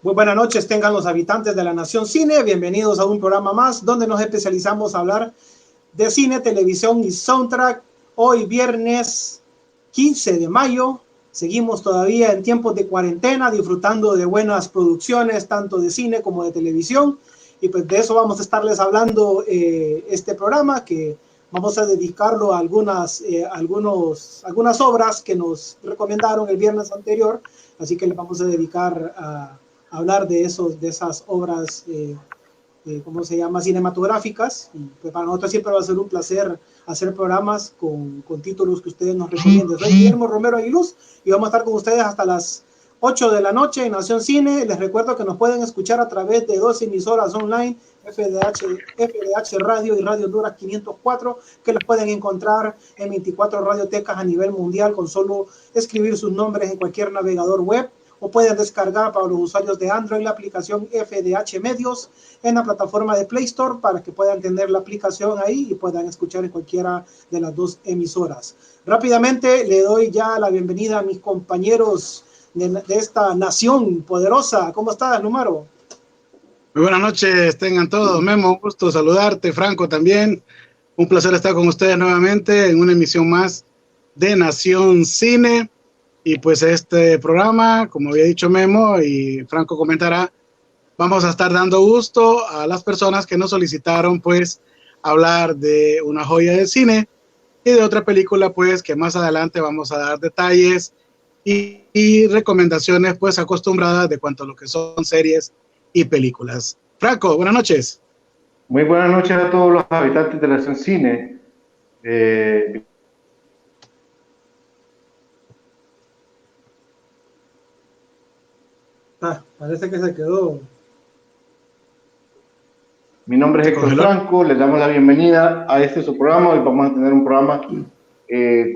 Muy buenas noches, tengan los habitantes de la Nación Cine. Bienvenidos a un programa más donde nos especializamos a hablar de cine, televisión y soundtrack. Hoy viernes 15 de mayo. Seguimos todavía en tiempos de cuarentena, disfrutando de buenas producciones, tanto de cine como de televisión. Y pues de eso vamos a estarles hablando este programa, que vamos a dedicarlo a algunas obras que nos recomendaron el viernes anterior. Así que les vamos a dedicar a hablar de esas obras, ¿cómo se llama? Cinematográficas. Y pues para nosotros siempre va a ser un placer hacer programas con títulos que ustedes nos recomienden. Soy Guillermo Romero Aguiluz y vamos a estar con ustedes hasta las 8 de la noche en Nación Cine. Les recuerdo que nos pueden escuchar a través de 2 emisoras online, FDH Radio y Radio Honduras 504, que las pueden encontrar en 24 radiotecas a nivel mundial con solo escribir sus nombres en cualquier navegador web, o pueden descargar para los usuarios de Android la aplicación FDH Medios en la plataforma de Play Store para que puedan tener la aplicación ahí y puedan escuchar en cualquiera de las dos emisoras. Rápidamente le doy ya la bienvenida a mis compañeros de esta nación poderosa. ¿Cómo estás, Numaro? Muy buenas noches, tengan todos. Memo, un gusto saludarte. Franco también. Un placer estar con ustedes nuevamente en una emisión más de Nación Cine. Y pues este programa, como había dicho Memo y Franco comentará, vamos a estar dando gusto a las personas que nos solicitaron pues hablar de una joya del cine y de otra película pues que más adelante vamos a dar detalles y recomendaciones pues acostumbradas de cuanto a lo que son series y películas. Franco, buenas noches. Muy buenas noches a todos los habitantes de la Nación Cine. Parece que se quedó. Mi nombre es Héctor Franco, les damos la bienvenida a este su programa. Hoy vamos a tener un programa con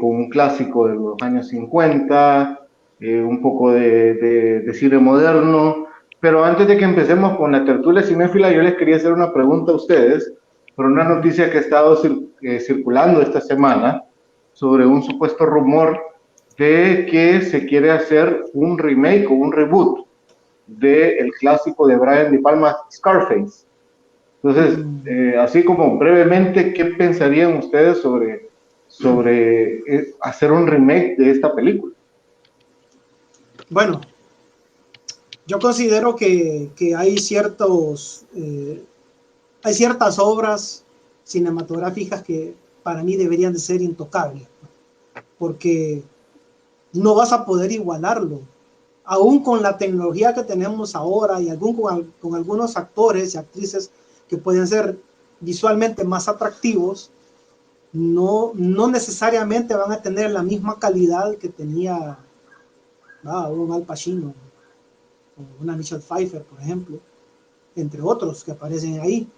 un clásico de los años 50, un poco de cine moderno. Pero antes de que empecemos con la tertulia cinéfila, yo les quería hacer una pregunta a ustedes por una noticia que ha estado circulando esta semana sobre un supuesto rumor de que se quiere hacer un remake o un reboot del clásico de Brian De Palma, Scarface. Entonces, así como brevemente, ¿qué pensarían ustedes sobre hacer un remake de esta película? Bueno, yo considero que hay ciertas obras cinematográficas que para mí deberían de ser intocables, porque no vas a poder igualarlo. Aún con la tecnología que tenemos ahora y con algunos actores y actrices que pueden ser visualmente más atractivos, no necesariamente van a tener la misma calidad que tenía un Al Pacino o una Michelle Pfeiffer, por ejemplo, entre otros que aparecen ahí.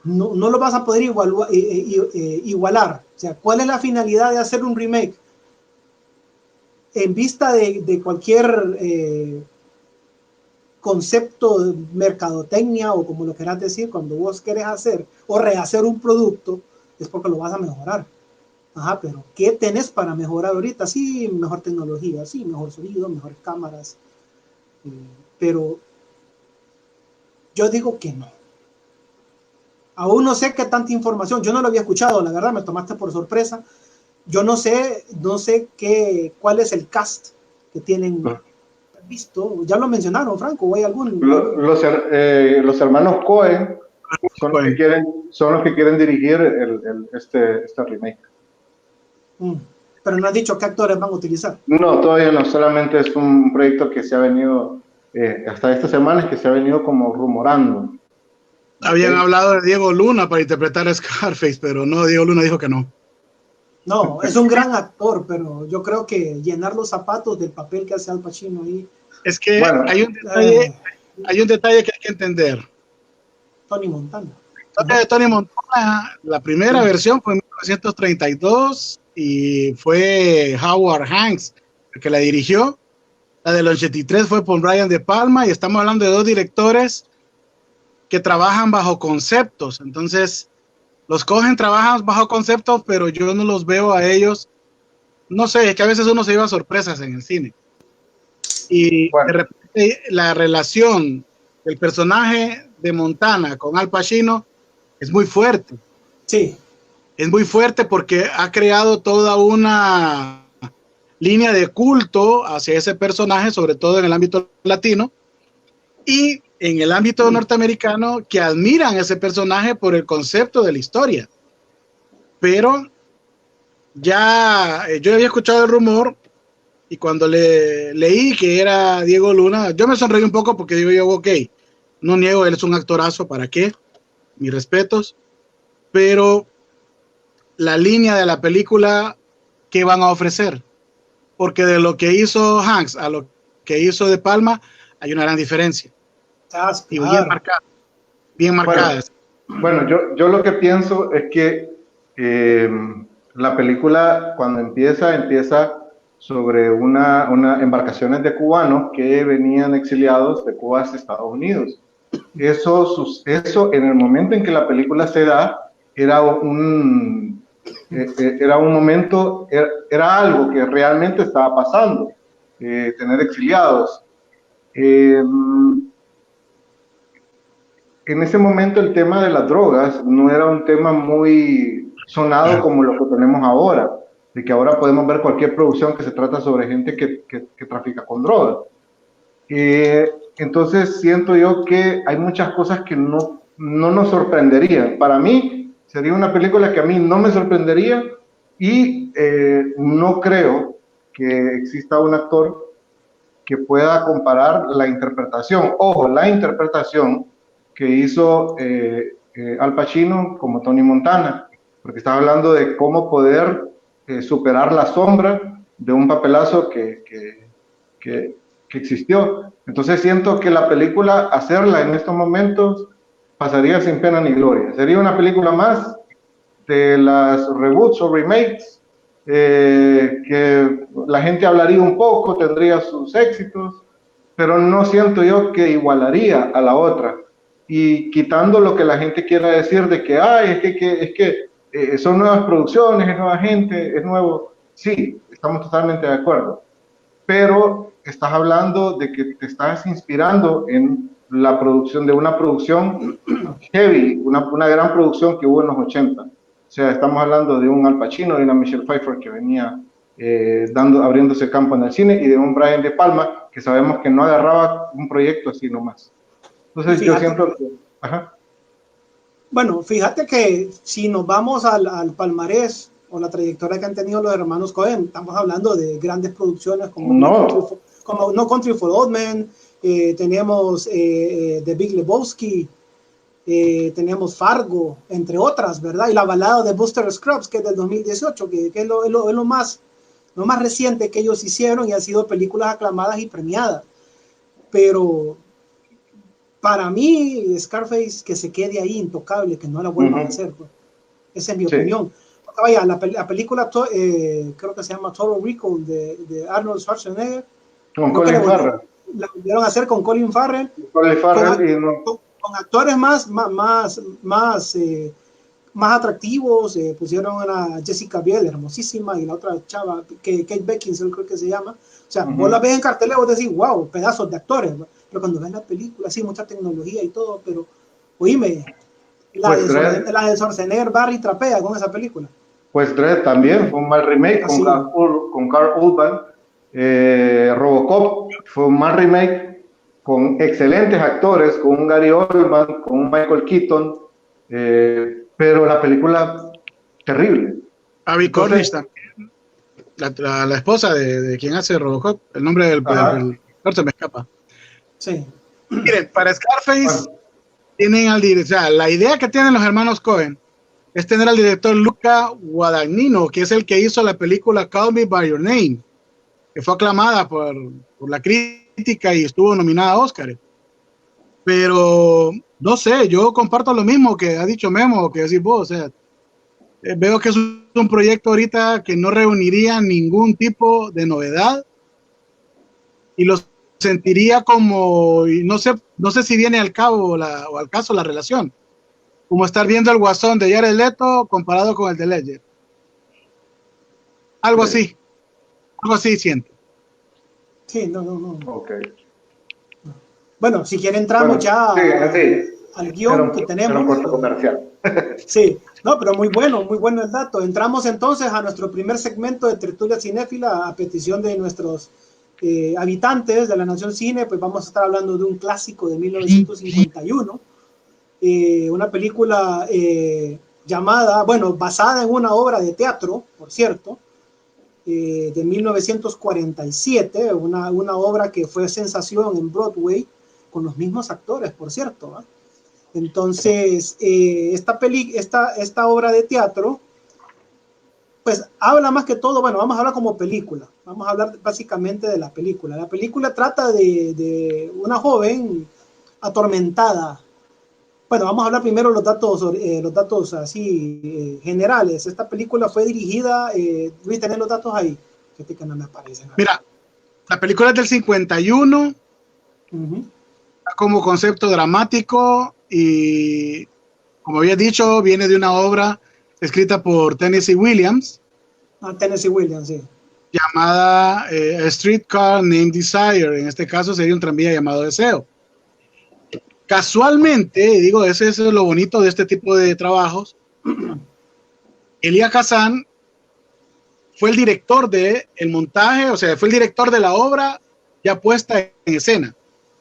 No lo vas a poder igualar. O sea, ¿cuál es la finalidad de hacer un remake? En vista de cualquier concepto de mercadotecnia o como lo quieras decir, cuando vos querés hacer o rehacer un producto, es porque lo vas a mejorar. Ajá, pero ¿qué tenés para mejorar ahorita? Sí, mejor tecnología, sí, mejor sonido, mejores cámaras, pero yo digo que no. Aún no sé qué tanta información, yo no lo había escuchado, la verdad, me tomaste por sorpresa. Yo no sé cuál es el cast que tienen visto. Ya lo mencionaron, Franco, ¿o hay algún? Los hermanos Coen son los que quieren dirigir este remake. Pero no has dicho qué actores van a utilizar. No, todavía no, solamente es un proyecto que se ha venido, hasta esta semana, que se ha venido como rumorando. Habían hablado de Diego Luna para interpretar a Scarface, pero no, Diego Luna dijo que no. No, es un gran actor, pero yo creo que llenar los zapatos del papel que hace Al Pacino ahí. Es que bueno, hay un detalle que hay que entender. Tony Montana. Tony Montana, la primera versión fue en 1932 y fue Howard Hanks el que la dirigió. La del 83 fue por Brian De Palma y estamos hablando de dos directores que trabajan bajo conceptos. Entonces, los Cohen trabajan bajo conceptos, pero yo no los veo a ellos. No sé, es que a veces uno se lleva sorpresas en el cine. Y Bueno. de repente la relación del personaje de Montana con Al Pacino es muy fuerte. Sí. Es muy fuerte porque ha creado toda una línea de culto hacia ese personaje, sobre todo en el ámbito latino y en el ámbito norteamericano, que admiran ese personaje por el concepto de la historia. Pero ya yo había escuchado el rumor y cuando leí que era Diego Luna, yo me sonreí un poco porque digo yo, ok, no niego, él es un actorazo, ¿para qué? Mis respetos, pero la línea de la película, ¿qué van a ofrecer? Porque de lo que hizo Hanks a lo que hizo De Palma hay una gran diferencia. Y Claro. bien marcada. Bien marcada. Bueno, yo lo que pienso es que la película cuando empieza sobre una embarcaciones de cubanos que venían exiliados de Cuba hacia Estados Unidos. Eso en el momento en que la película se da era un momento, era algo que realmente estaba pasando, tener exiliados. En ese momento el tema de las drogas no era un tema muy sonado como lo que tenemos ahora, de que ahora podemos ver cualquier producción que se trata sobre gente que trafica con drogas. Entonces siento yo que hay muchas cosas que no nos sorprenderían. Para mí sería una película que a mí no me sorprendería y no creo que exista un actor que pueda comparar la interpretación, ojo, la interpretación que hizo Al Pacino como Tony Montana, porque estaba hablando de cómo poder superar la sombra de un papelazo que existió. Entonces siento que la película, hacerla en estos momentos, pasaría sin pena ni gloria. Sería una película más de las reboots o remakes, que la gente hablaría un poco, tendría sus éxitos, pero no siento yo que igualaría a la otra. Y quitando lo que la gente quiera decir de que, ay, es que son nuevas producciones, es nueva gente, es nuevo. Sí, estamos totalmente de acuerdo. Pero estás hablando de que te estás inspirando en la producción de una producción heavy, una gran producción que hubo en los 80. O sea, estamos hablando de un Al Pacino, de una Michelle Pfeiffer que venía abriéndose campo en el cine, y de un Brian De Palma que sabemos que no agarraba un proyecto así nomás. Entonces yo siento que... Ajá. Bueno, fíjate que si nos vamos al palmarés o la trayectoria que han tenido los hermanos Coen, estamos hablando de grandes producciones como No Country for Old Men, tenemos The Big Lebowski, tenemos Fargo, entre otras, ¿verdad? Y la balada de Buster Scruggs, que es del 2018, que es lo más reciente que ellos hicieron y han sido películas aclamadas y premiadas. Pero para mí, Scarface, que se quede ahí intocable, que no la vuelvan a hacer. Pues. Esa es mi opinión. Vaya, la película, creo que se llama Total Recall, de Arnold Schwarzenegger. Con Colin Farrell. La volvieron a hacer con Colin Farrell. Con actores más atractivos. Pusieron a Jessica Biel, hermosísima, y la otra chava, que Kate Beckinsale creo que se llama. O sea, vos la ves en cartelera y vos decís, wow, pedazos de actores. Pero cuando ves la película, sí, mucha tecnología y todo, pero, oíme, la de Schwarzenegger Barry trapea con esa película. Pues Dredd también fue un mal remake con Karl Urban. Robocop fue un mal remake con excelentes actores, con un Gary Oldman, con un Michael Keaton, pero la película terrible. Abby Cornish también, la esposa de quien hace Robocop, el nombre del actor se me escapa. Sí. Miren, para Scarface tienen al director, o sea, la idea que tienen los hermanos Coen es tener al director Luca Guadagnino, que es el que hizo la película Call Me By Your Name, que fue aclamada por la crítica y estuvo nominada a Oscar. Pero no sé, yo comparto lo mismo que ha dicho Memo, que decís vos, o sea, veo que es un proyecto ahorita que no reuniría ningún tipo de novedad y lo sentiría como, y no sé si viene al cabo o al caso la relación, como estar viendo el Guasón de Jared Leto comparado con el de Ledger. Algo así siento. Sí, no. Ok. Bueno, si quiere entramos ya al guión que tenemos. Era un corto comercial. Sí, no, pero muy bueno el dato. Entramos entonces a nuestro primer segmento de Tertulia Cinéfila a petición de nuestros habitantes de la Nación Cine. Pues vamos a estar hablando de un clásico de 1951, una película llamada, bueno, basada en una obra de teatro, por cierto, de 1947, una obra que fue sensación en Broadway, con los mismos actores, por cierto, ¿eh? Entonces, esta obra de teatro, pues habla más que todo, bueno, vamos a hablar como película, vamos a hablar básicamente de la película. La película trata de una joven atormentada. Bueno, vamos a hablar primero los datos así generales. Esta película fue dirigida, Luis, ¿tenés los datos ahí? Que no me aparecen. Mira, la película es del 51, como concepto dramático y, como había dicho, viene de una obra escrita por Tennessee Williams. Tennessee Williams, sí. Llamada A Streetcar Named Desire. En este caso sería un tranvía llamado Deseo. Casualmente, digo, ese es lo bonito de este tipo de trabajos. Elia Kazan fue el director del montaje, o sea, fue el director de la obra ya puesta en escena.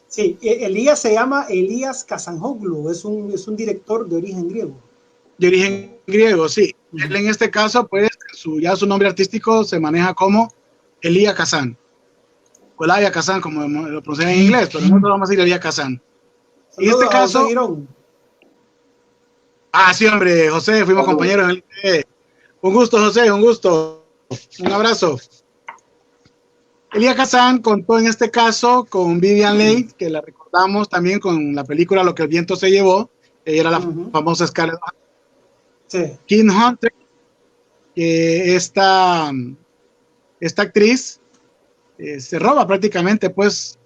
Sí, Elías se llama Elías Kazanoglu, es un director de origen griego. De origen griego, sí. Él en este caso, pues, ya su nombre artístico se maneja como Elia Kazan. O Elia Kazan, como lo pronuncian en inglés, pero nosotros vamos a decir Elia Kazan. En este caso... sí, hombre, José, fuimos compañeros en el ITE. Un gusto, José, un gusto. Un abrazo. Elia Kazan contó en este caso con Vivian Leigh, que la recordamos también con la película Lo que el viento se llevó. Ella era la famosa Scarlett. Sí. Kim Hunter, que esta actriz se roba prácticamente, pues,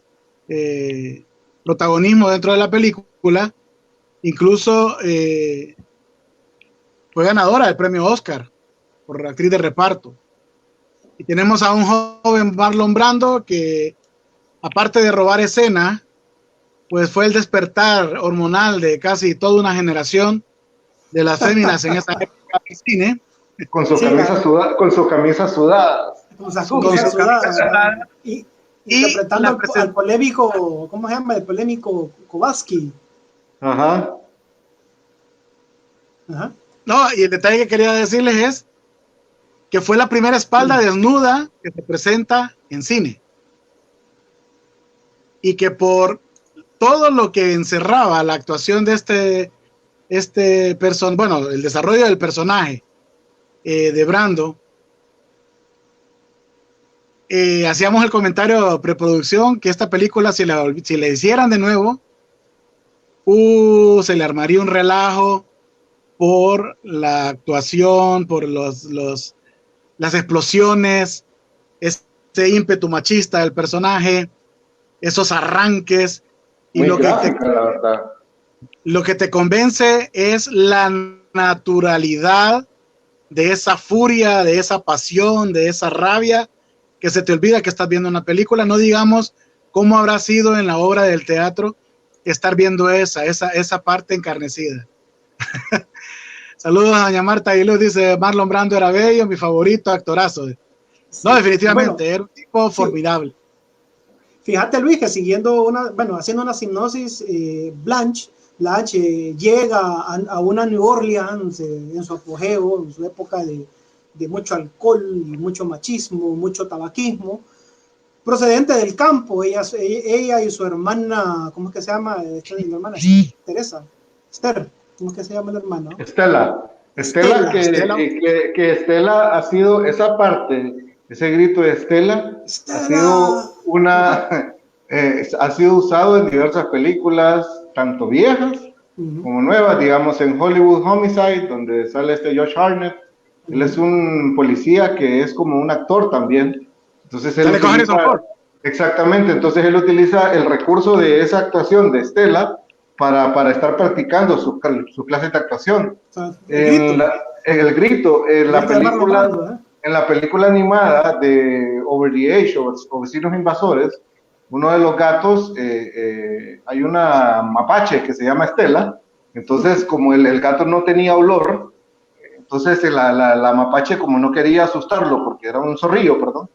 protagonismo dentro de la película. Incluso fue ganadora del premio Oscar por actriz de reparto. Y tenemos a un joven Marlon Brando que, aparte de robar escena, pues fue el despertar hormonal de casi toda una generación de las féminas en esa época del cine. Con su camisa sudada. Con su camisa sudada. Y interpretando al polémico, ¿cómo se llama? El polémico Kowalski. Ajá. No, y el detalle que quería decirles es que fue la primera espalda desnuda que se presenta en cine. Y que por todo lo que encerraba la actuación de el desarrollo del personaje de Brando, hacíamos el comentario preproducción que esta película, si la hicieran de nuevo, se le armaría un relajo por la actuación, por las explosiones, ese ímpetu machista del personaje, esos arranques, y muy gráfica, la verdad. Lo que te convence es la naturalidad de esa furia, de esa pasión, de esa rabia, que se te olvida que estás viendo una película. No digamos cómo habrá sido en la obra del teatro estar viendo esa parte encarnecida. Saludos a doña Marta Aguiluz, dice Marlon Brando era bello, mi favorito, actorazo. No, definitivamente, era un tipo formidable. Fíjate, Luis, que haciendo una hipnosis, Blanche llega a una New Orleans en su apogeo, en su época de mucho alcohol y mucho machismo, mucho tabaquismo, procedente del campo. Ella y su hermana, ¿cómo es que se llama? Mi hermana Teresa, Esther, ¿cómo es que se llama la hermana? Estela, que Estela ha sido esa parte, ese grito de Estela ha sido usado en diversas películas, tanto viejas como nuevas, digamos en Hollywood Homicide, donde sale Josh Hartnett. Él es un policía que es como un actor también. Entonces él exactamente, entonces él utiliza el recurso de esa actuación de Estela para estar practicando su clase de actuación. El grito, la película, en la película animada de Over the Edge o Vecinos Invasores, uno de los gatos, hay una mapache que se llama Estela. Entonces, como el gato no tenía olor, entonces la mapache, como no quería asustarlo, porque era un zorrillo, perdón,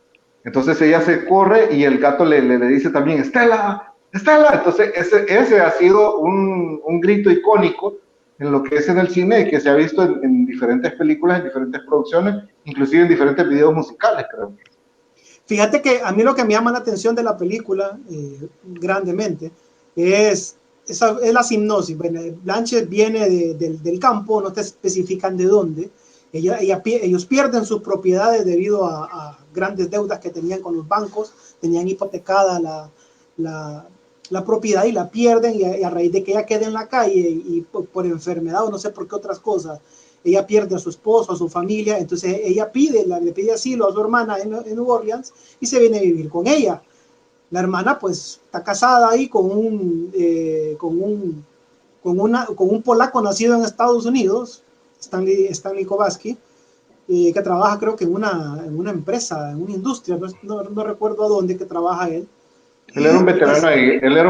entonces ella se corre y el gato le dice también, Estela, Estela. Entonces ese ha sido un grito icónico en lo que es en el cine y que se ha visto en diferentes películas, en diferentes producciones, inclusive en diferentes videos musicales, creo. Fíjate que a mí lo que me llama la atención de la película grandemente es la hipnosis. Bueno, Blanchett viene del campo, no te especifican de dónde. Ellos pierden sus propiedades debido a grandes deudas que tenían con los bancos, tenían hipotecada la propiedad y la pierden, y a raíz de que ella quede en la calle y por enfermedad o no sé por qué otras cosas, ella pierde a su esposo, a su familia. Entonces ella le pide asilo a su hermana en New Orleans y se viene a vivir con ella. La hermana pues está casada ahí con un polaco nacido en Estados Unidos, Stanley Kowalski, que trabaja creo que en una empresa, en una industria, no recuerdo a dónde que trabaja él. Él era un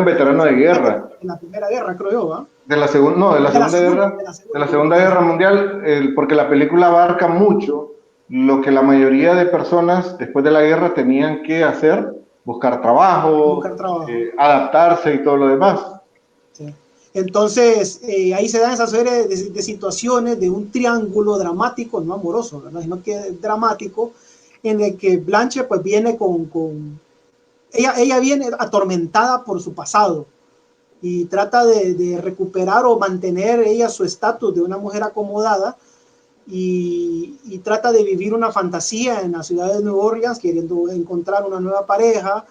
veterano de guerra. En la Primera Guerra, creo yo, ¿va? De la Segunda Guerra Mundial, porque la película abarca mucho lo que la mayoría de personas después de la guerra tenían que hacer: buscar trabajo. Adaptarse y todo lo demás. Sí. Entonces, ahí se dan esa serie de situaciones de un triángulo dramático, no amoroso, ¿verdad? Sino que dramático, en el que Blanche pues viene ella viene atormentada por su pasado y trata de recuperar o mantener ella su estatus de una mujer acomodada, y trata de vivir una fantasía en la ciudad de New Orleans, queriendo encontrar una nueva pareja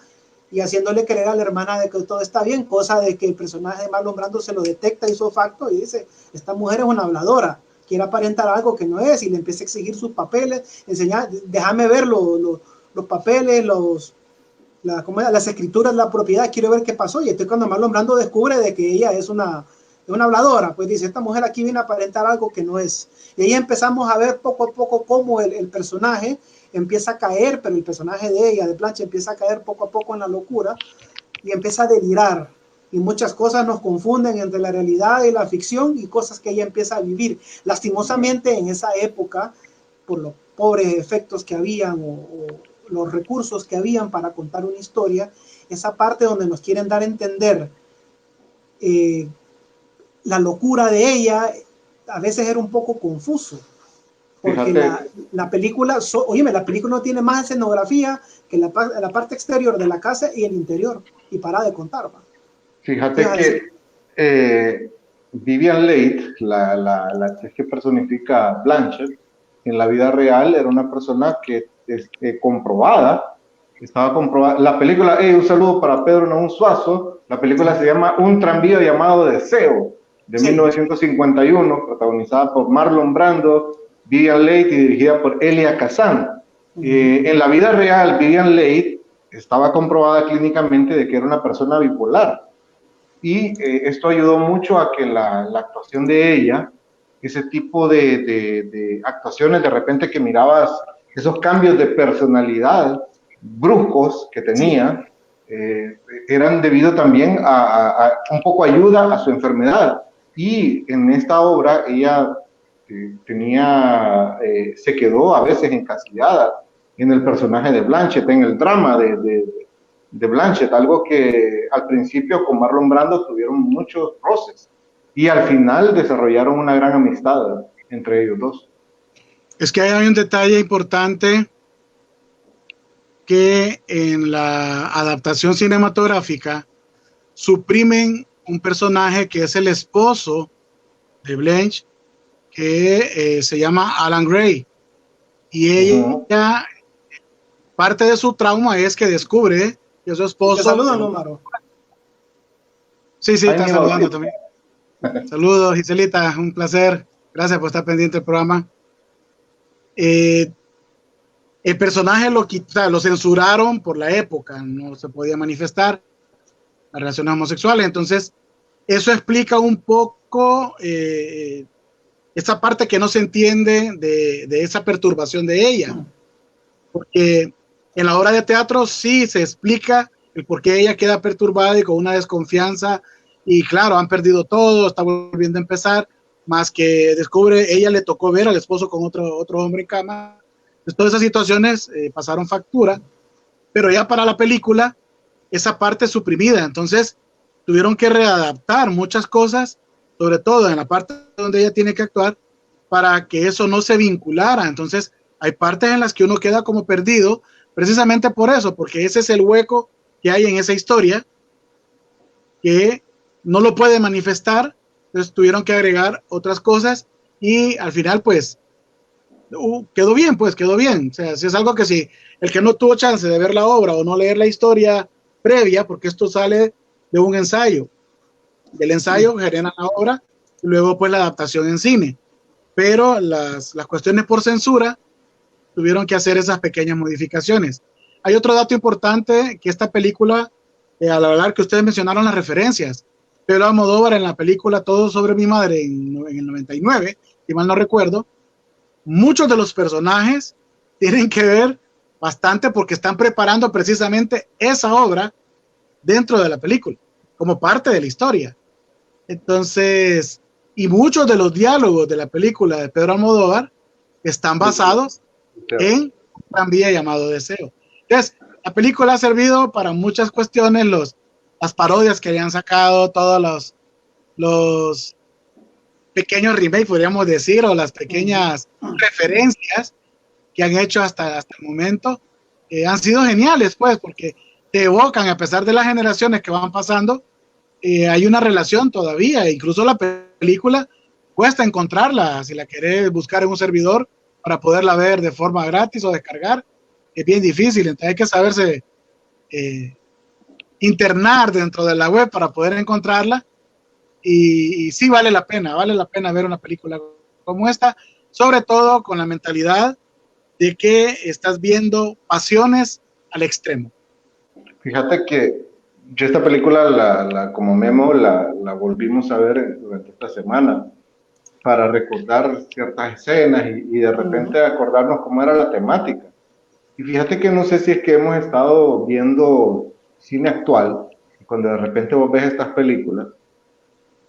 y haciéndole creer a la hermana de que todo está bien, cosa de que el personaje de Marlon Brando se lo detecta ipso facto y dice, esta mujer es una habladora, quiere aparentar algo que no es, y le empieza a exigir sus papeles, déjame ver los papeles, las escrituras de la propiedad, quiero ver qué pasó. Y entonces cuando Marlon Brando descubre de que ella es una habladora, pues dice, esta mujer aquí viene a aparentar algo que no es. Y ahí empezamos a ver poco a poco cómo el personaje empieza a caer, pero el personaje de ella, de Blanche, empieza a caer poco a poco en la locura y empieza a delirar. Y muchas cosas nos confunden entre la realidad y la ficción, y cosas que ella empieza a vivir. Lastimosamente en esa época, por los pobres efectos que habían o los recursos que habían para contar una historia, esa parte donde nos quieren dar a entender la locura de ella, a veces era un poco confuso, porque la película, la película no tiene más escenografía que la parte exterior de la casa y el interior, y para de contar, ¿va? Fíjate que Vivian Leigh, la actriz que personifica Blanchett, en la vida real era una persona que estaba comprobada. La película, un saludo para Pedro Naún Suazo, la película se llama Un tranvía llamado Deseo, de 1951, protagonizada por Marlon Brando, Vivian Leigh y dirigida por Elia Kazan. En la vida real, Vivian Leigh estaba comprobada clínicamente de que era una persona bipolar, y esto ayudó mucho a que la actuación de ella, ese tipo de actuaciones de repente que mirabas, esos cambios de personalidad bruscos que tenía, eran debido también a un poco ayuda a su enfermedad. Y en esta obra ella se quedó a veces encasillada en el personaje de Blanchett, en el drama de Blanchett, algo que al principio con Marlon Brando tuvieron muchos roces y al final desarrollaron una gran amistad entre ellos dos. Es que hay un detalle importante, que en la adaptación cinematográfica suprimen un personaje que es el esposo de Blanche, que se llama Alan Gray, y ella, parte de su trauma es que descubre que su esposo... Te saludan, Omar. Sí, está saludando también. Saludos, Giselita, un placer. Gracias por estar pendiente del programa. El personaje lo censuraron por la época, no se podía manifestar las relaciones homosexuales, entonces eso explica un poco esa parte que no se entiende de esa perturbación de ella, porque en la obra de teatro sí se explica el por qué ella queda perturbada y con una desconfianza, y claro, han perdido todo, está volviendo a empezar, más que descubre, ella le tocó ver al esposo con otro hombre en cama. Pues todas esas situaciones pasaron factura, pero ya para la película, esa parte es suprimida, entonces tuvieron que readaptar muchas cosas, sobre todo en la parte donde ella tiene que actuar, para que eso no se vinculara. Entonces hay partes en las que uno queda como perdido, precisamente por eso, porque ese es el hueco que hay en esa historia, que no lo puede manifestar, entonces tuvieron que agregar otras cosas y al final pues quedó bien, pues quedó bien. O sea, si es algo que si el que no tuvo chance de ver la obra o no leer la historia previa, porque esto sale de un ensayo, del ensayo generan la obra y luego pues la adaptación en cine, pero las cuestiones por censura tuvieron que hacer esas pequeñas modificaciones. Hay otro dato importante, que esta película, al hablar que ustedes mencionaron las referencias, Pedro Almodóvar en la película Todo sobre mi madre en el 99, si mal no recuerdo, muchos de los personajes tienen que ver bastante porque están preparando precisamente esa obra dentro de la película, como parte de la historia. Entonces, y muchos de los diálogos de la película de Pedro Almodóvar están basados en un tranvía llamado Deseo. Entonces, la película ha servido para muchas cuestiones, las parodias que habían sacado, todos los pequeños remakes, podríamos decir, o las pequeñas referencias que han hecho hasta el momento, han sido geniales, pues, porque te evocan, a pesar de las generaciones que van pasando, hay una relación todavía, incluso la película cuesta encontrarla, si la querés buscar en un servidor para poderla ver de forma gratis o descargar, es bien difícil, entonces hay que saberse internar dentro de la web para poder encontrarla, y sí vale la pena ver una película como esta, sobre todo con la mentalidad de que estás viendo pasiones al extremo. Fíjate que yo esta película, como Memo, la volvimos a ver durante esta semana para recordar ciertas escenas y de repente acordarnos cómo era la temática. Y fíjate que no sé si es que hemos estado viendo cine actual, cuando de repente vos ves estas películas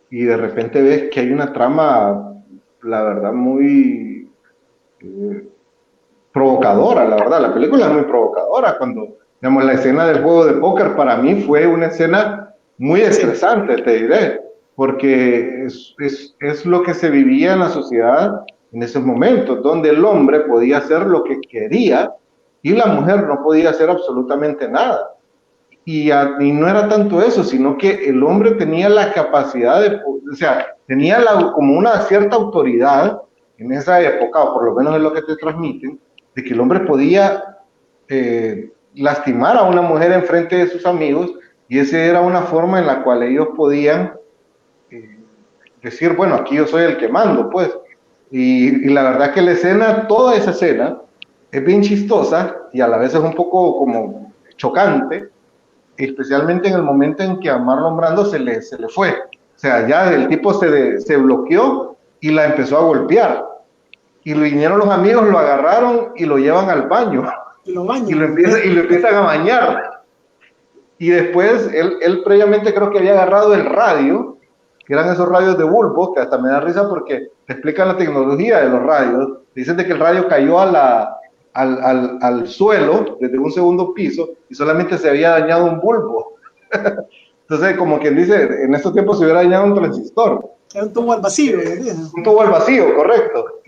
y de repente ves que hay una trama, la verdad, muy provocadora, la verdad. La película es muy provocadora. Cuando, digamos, la escena del juego de póker para mí fue una escena muy estresante, te diré, porque es lo que se vivía en la sociedad en esos momentos, donde el hombre podía hacer lo que quería y la mujer no podía hacer absolutamente nada. Y no era tanto eso, sino que el hombre tenía la capacidad o sea, tenía como una cierta autoridad en esa época, o por lo menos es lo que te transmiten, de que el hombre podía lastimar a una mujer en frente de sus amigos, y esa era una forma en la cual ellos podían decir, bueno, aquí yo soy el que mando, pues. Y la verdad que la escena, toda esa escena, es bien chistosa y a la vez es un poco como chocante, especialmente en el momento en que a Marlon Brando se le fue. O sea, ya el tipo se bloqueó y la empezó a golpear. Y vinieron los amigos, lo agarraron y lo llevan al baño. Y lo empiezan a bañar. Y después, él previamente creo que había agarrado el radio, que eran esos radios de bulbo, que hasta me da risa porque te explican la tecnología de los radios. Dicen de que el radio cayó al suelo desde un segundo piso y solamente se había dañado un bulbo. Entonces, como quien dice, en estos tiempos se hubiera dañado un transistor. Un tubo al vacío. Un tubo al vacío, correcto.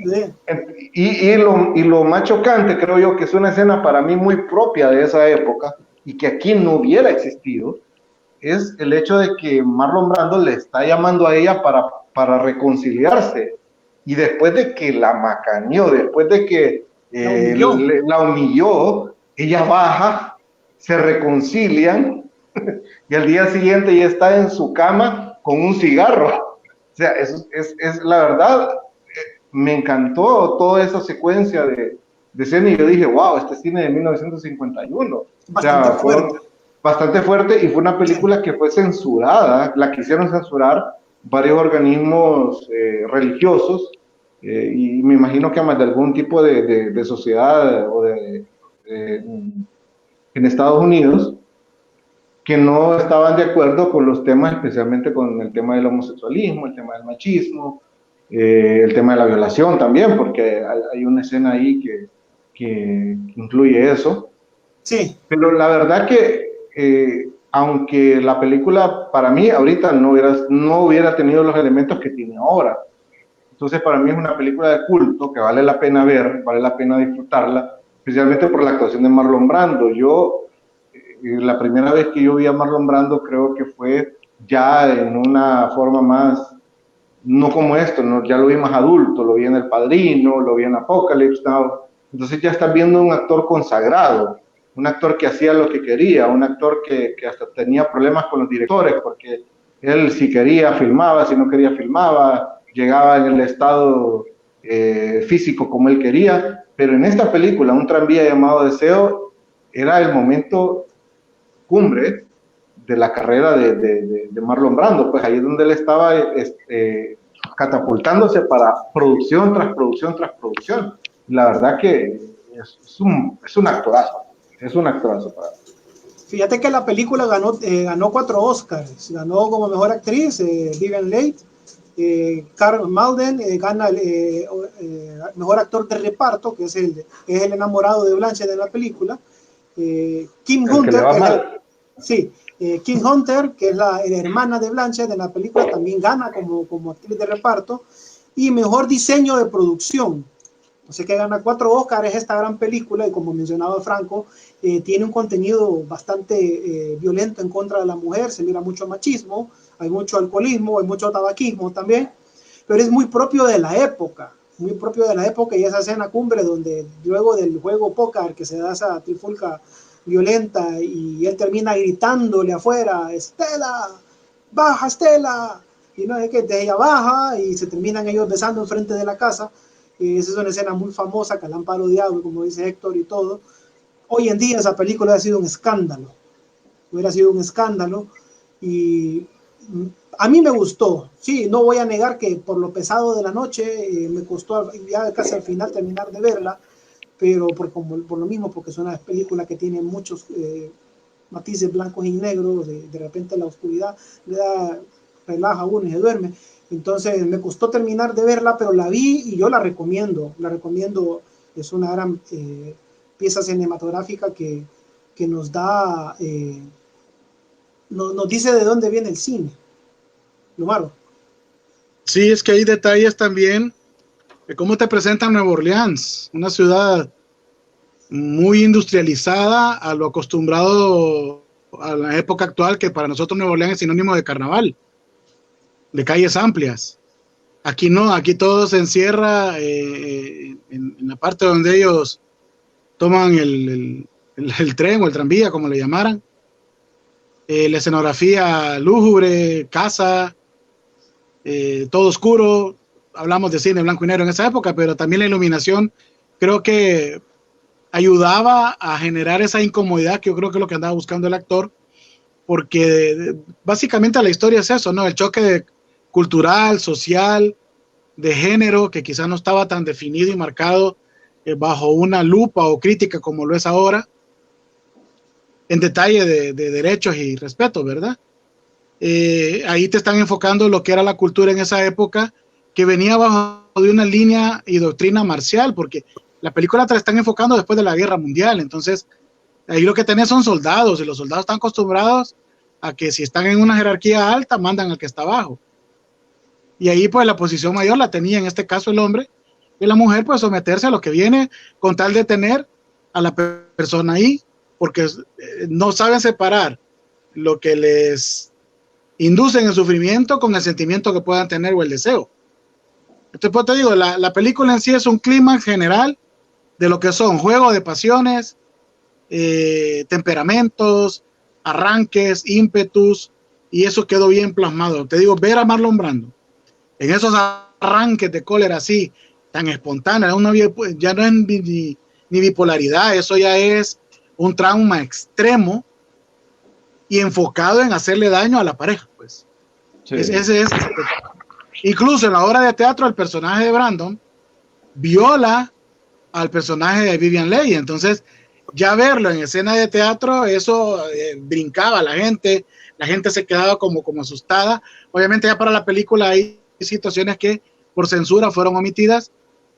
Y lo más chocante, creo yo, que es una escena para mí muy propia de esa época y que aquí no hubiera existido, es el hecho de que Marlon Brando le está llamando a ella para reconciliarse. Y después de que la macaneó, después de que la humilló, ella baja, se reconcilian y al día siguiente ya está en su cama con un cigarro. O sea, es la verdad, me encantó toda esa secuencia de escena y yo dije, wow, este cine de 1951. Bastante fuerte. Bastante fuerte, y fue una película que fue censurada, la quisieron censurar varios organismos religiosos, y me imagino que más de algún tipo de sociedad o de en Estados Unidos, que no estaban de acuerdo con los temas, especialmente con el tema del homosexualismo, el tema del machismo, el tema de la violación también, porque hay una escena ahí que incluye eso. Sí. Pero la verdad que, aunque la película para mí ahorita no hubiera tenido los elementos que tiene ahora, entonces para mí es una película de culto que vale la pena ver, vale la pena disfrutarla, especialmente por la actuación de Marlon Brando. La primera vez que yo vi a Marlon Brando creo que fue ya en una forma más, no como esto, ¿no? Ya lo vi más adulto, lo vi en El Padrino, lo vi en Apocalypse Now. Entonces ya estás viendo un actor consagrado, un actor que hacía lo que quería, un actor que hasta tenía problemas con los directores, porque él si quería filmaba, si no quería filmaba, llegaba en el estado físico como él quería, pero en esta película, Un tranvía llamado Deseo, era el momento cumbre de la carrera de Marlon Brando, pues ahí es donde él estaba catapultándose para producción tras producción tras producción. La verdad que es un actorazo para mí. Fíjate que la película ganó 4 Oscars. Ganó como mejor actriz Vivien Leigh. Karl Malden gana mejor actor de reparto, que es el enamorado de Blanchett de la película. Kim Hunter, Kim Hunter, que es la hermana de Blanchett de la película, también gana como actriz de reparto. Y mejor diseño de producción. Así que gana 4 Oscars esta gran película, y como mencionaba Franco, tiene un contenido bastante violento en contra de la mujer. Se mira mucho machismo, hay mucho alcoholismo, hay mucho tabaquismo también, pero es muy propio de la época, y esa escena cumbre donde luego del juego póker que se da esa trifulca violenta y él termina gritándole afuera, Estela, baja Estela, y no es que ella baja y se terminan ellos besando enfrente de la casa. Esa es una escena muy famosa que la han parodiado, como dice Héctor y todo. Hoy en día esa película hubiera sido un escándalo, y a mí me gustó. Sí, no voy a negar que por lo pesado de la noche me costó ya casi al final terminar de verla, pero por lo mismo, porque es una película que tiene muchos matices blancos y negros, de repente la oscuridad le da, relaja a uno y se duerme. Entonces me costó terminar de verla, pero la vi y yo la recomiendo. Es una gran pieza cinematográfica que nos da, nos dice de dónde viene el cine. Lumaro. Sí, es que hay detalles también de cómo te presentan Nueva Orleans, una ciudad muy industrializada a lo acostumbrado a la época actual, que para nosotros Nueva Orleans es sinónimo de carnaval, de calles amplias. Aquí no, aquí todo se encierra en la parte donde ellos toman el tren o el tranvía, como le llamaran. La escenografía lúgubre, casa, todo oscuro. Hablamos de cine blanco y negro en esa época, pero también la iluminación creo que ayudaba a generar esa incomodidad, que yo creo que es lo que andaba buscando el actor, porque básicamente la historia es eso, ¿no? El choque cultural, social, de género, que quizás no estaba tan definido y marcado bajo una lupa o crítica como lo es ahora, en detalle de derechos y respeto, ¿verdad? Ahí te están enfocando lo que era la cultura en esa época, que venía bajo de una línea y doctrina marcial, porque la película te la están enfocando después de la Guerra Mundial. Entonces ahí lo que tenés son soldados, y los soldados están acostumbrados a que si están en una jerarquía alta, mandan al que está abajo. Y ahí pues la posición mayor la tenía en este caso el hombre, y la mujer pues someterse a lo que viene con tal de tener a la persona ahí, porque no saben separar lo que les induce en el sufrimiento con el sentimiento que puedan tener o el deseo. Entonces pues te digo, la película en sí es un clímax general de lo que son juegos de pasiones, temperamentos, arranques, ímpetus, y eso quedó bien plasmado. Te digo, ver a Marlon Brando en esos arranques de cólera así, tan espontáneos, ya no es ni bipolaridad, eso ya es un trauma extremo y enfocado en hacerle daño a la pareja, pues. Sí. Incluso en la obra de teatro, el personaje de Brandon viola al personaje de Vivien Leigh. Entonces, Ya verlo en escena de teatro, eso brincaba a la gente se quedaba como asustada. Obviamente ya para la película hay situaciones que por censura fueron omitidas,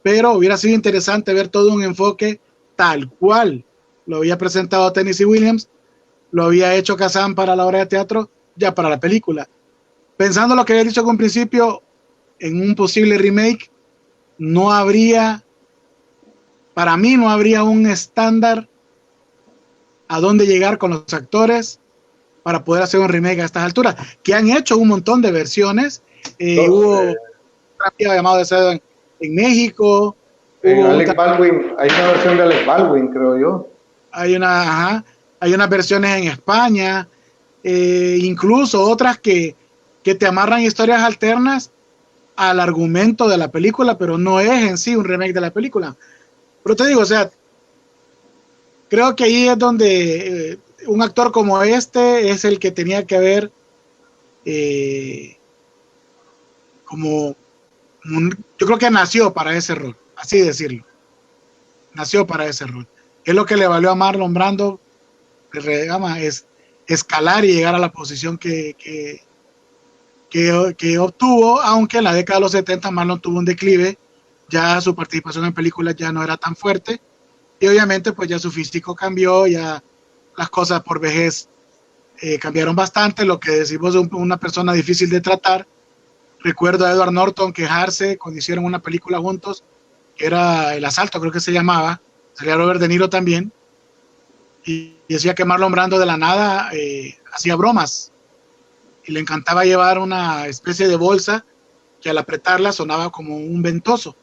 pero hubiera sido interesante ver todo un enfoque tal cual lo había presentado Tennessee Williams, lo había hecho Kazan para la obra de teatro, ya para la película. Pensando lo que había dicho con principio, en un posible remake, para mí no habría un estándar a dónde llegar con los actores para poder hacer un remake a estas alturas, que han hecho un montón de versiones. Hubo un llamado de ser en México. Alec Baldwin, hay una versión de Alec Baldwin, creo yo. Hay unas versiones en España, incluso otras que te amarran historias alternas al argumento de la película, pero no es en sí un remake de la película. Pero te digo, o sea, creo que ahí es donde un actor como este es el que tenía que haber yo creo que nació para ese rol, así decirlo. Nació para ese rol. Es lo que le valió a Marlon Brando es escalar y llegar a la posición que obtuvo, aunque en la década de los 70 Marlon tuvo un declive, ya su participación en películas ya no era tan fuerte, y obviamente pues ya su físico cambió, ya las cosas por vejez cambiaron bastante, lo que decimos de una persona difícil de tratar. Recuerdo a Edward Norton quejarse cuando hicieron una película juntos, que era El Asalto, creo que se llamaba, salía Robert De Niro también, y decía que Marlon Brando de la nada hacía bromas, y le encantaba llevar una especie de bolsa que al apretarla sonaba como un ventoso.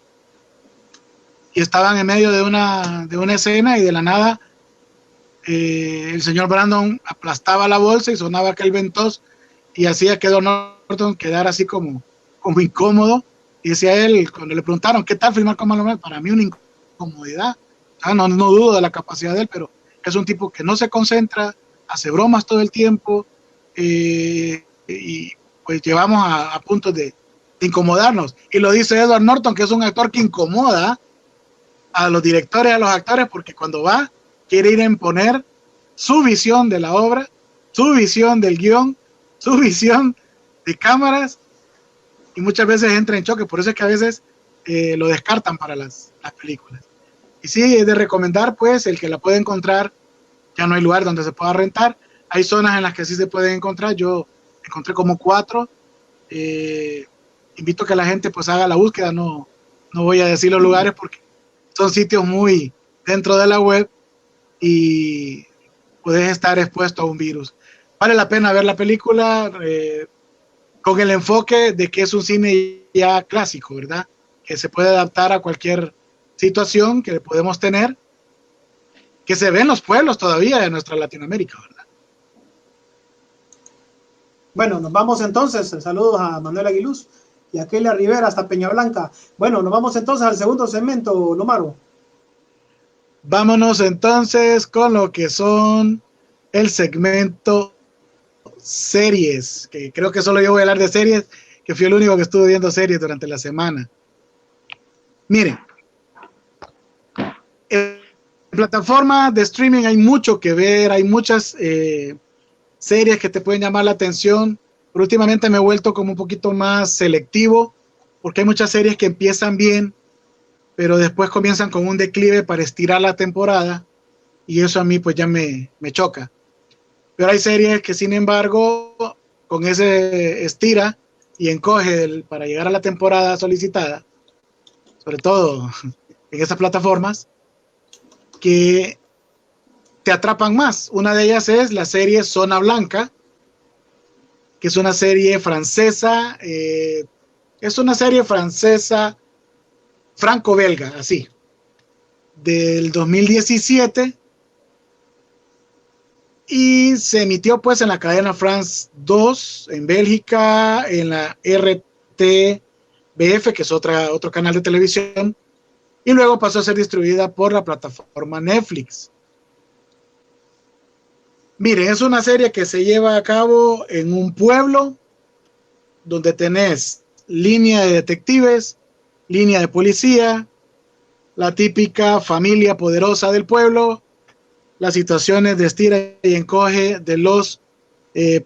Y estaban en medio de una escena y de la nada el señor Brandon aplastaba la bolsa y sonaba aquel ventoso y hacía que Edward Norton quedara así como incómodo. Y decía él, cuando le preguntaron ¿qué tal filmar con Marlon Brando? Para mí una incomodidad. No dudo de la capacidad de él, pero es un tipo que no se concentra, hace bromas todo el tiempo, y pues llevamos a puntos de incomodarnos. Y lo dice Edward Norton, que es un actor que incomoda a los directores, a los actores, porque cuando va, quiere ir a imponer su visión de la obra, su visión del guión, su visión de cámaras, y muchas veces entra en choque. Por eso es que a veces lo descartan para las películas. Y sí, es de recomendar, pues, el que la puede encontrar, ya no hay lugar donde se pueda rentar. Hay zonas en las que sí se pueden encontrar. Yo encontré como 4. Invito a que la gente pues haga la búsqueda. No voy a decir los lugares porque son sitios muy dentro de la web y puedes estar expuesto a un virus. Vale la pena ver la película con el enfoque de que es un cine ya clásico, ¿verdad? Que se puede adaptar a cualquier situación que podemos tener, que se ve en los pueblos todavía de nuestra Latinoamérica, ¿verdad? Bueno, nos vamos entonces. Saludos a Manuel Aguiluz y a Kelia Rivera hasta Peña Blanca. Bueno, nos vamos entonces al segundo segmento, Lomaro. Vámonos entonces con lo que son el segmento series, que creo que solo yo voy a hablar de series, que fui el único que estuvo viendo series durante la semana. Miren, en plataformas de streaming hay mucho que ver, hay muchas series que te pueden llamar la atención, pero últimamente me he vuelto como un poquito más selectivo, porque hay muchas series que empiezan bien, pero después comienzan con un declive para estirar la temporada, y eso a mí pues ya me choca. Pero hay series que sin embargo, con ese estira y encoge para llegar a la temporada solicitada, sobre todo en esas plataformas, que te atrapan más. Una de ellas es la serie Zona Blanca, que es una serie francesa, franco-belga, así, del 2017, y se emitió pues en la cadena France 2 en Bélgica, en la RTBF, que es otro canal de televisión, y luego pasó a ser distribuida por la plataforma Netflix. Miren, es una serie que se lleva a cabo en un pueblo donde tenés línea de detectives, línea de policía, la típica familia poderosa del pueblo, las situaciones de estira y encoge de los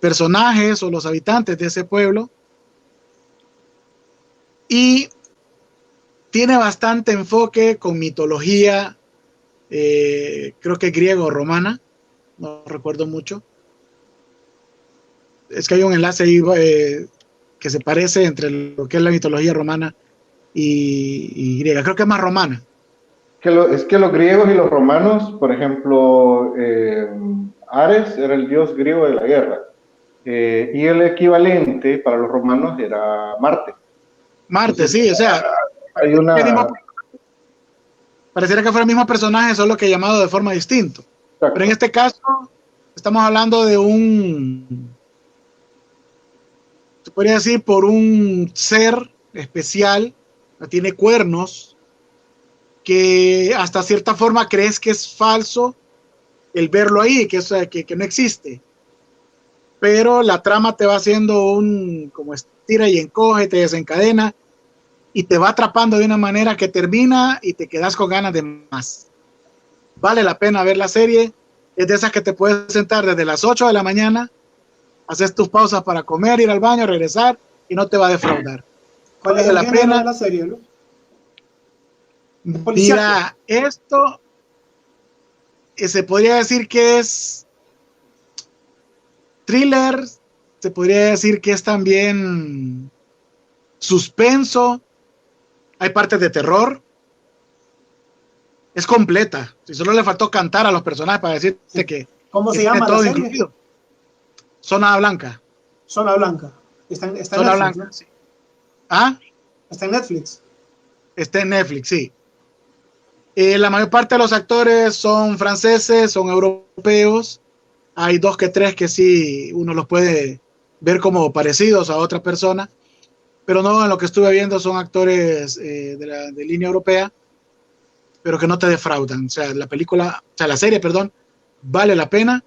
personajes o los habitantes de ese pueblo. Y tiene bastante enfoque con mitología, creo que griego o romana, no recuerdo mucho. Es que hay un enlace ahí que se parece entre lo que es la mitología romana y griega. Creo que es más romana. Es que los griegos y los romanos, por ejemplo, Ares era el dios griego de la guerra, y el equivalente para los romanos era Marte. Marte, Entonces, sí, o sea, hay una... pareciera que fuera el mismo personaje, solo que llamado de forma distinta. Exacto. Pero en este caso, estamos hablando de se podría decir, por un ser especial, tiene cuernos, que hasta cierta forma crees que es falso el verlo ahí, que no existe. Pero la trama te va haciendo como estira y encoge, te desencadena y te va atrapando de una manera que termina y te quedas con ganas de más. Vale la pena ver la serie. Es de esas que te puedes sentar desde las 8 de la mañana, haces tus pausas para comer, ir al baño, regresar y no te va a defraudar. ¿Cuál es el género de la serie, ¿no? Mira, esto se podría decir que es thriller, se podría decir que es también suspenso, hay partes de terror, es completa. Si solo le faltó cantar a los personajes para decirte que ¿cómo se llama todo la serie? Incluido. Zona Blanca. Zona Blanca. Está en Zona Netflix, Blanca, ¿no? sí. ¿Ah? Está en Netflix. Está en Netflix, sí. La mayor parte de los actores son franceses, son europeos. Hay 2 que 3 que sí uno los puede ver como parecidos a otra persona, pero no, en lo que estuve viendo son actores de línea europea, pero que no te defraudan. O sea, la serie, perdón, vale la pena.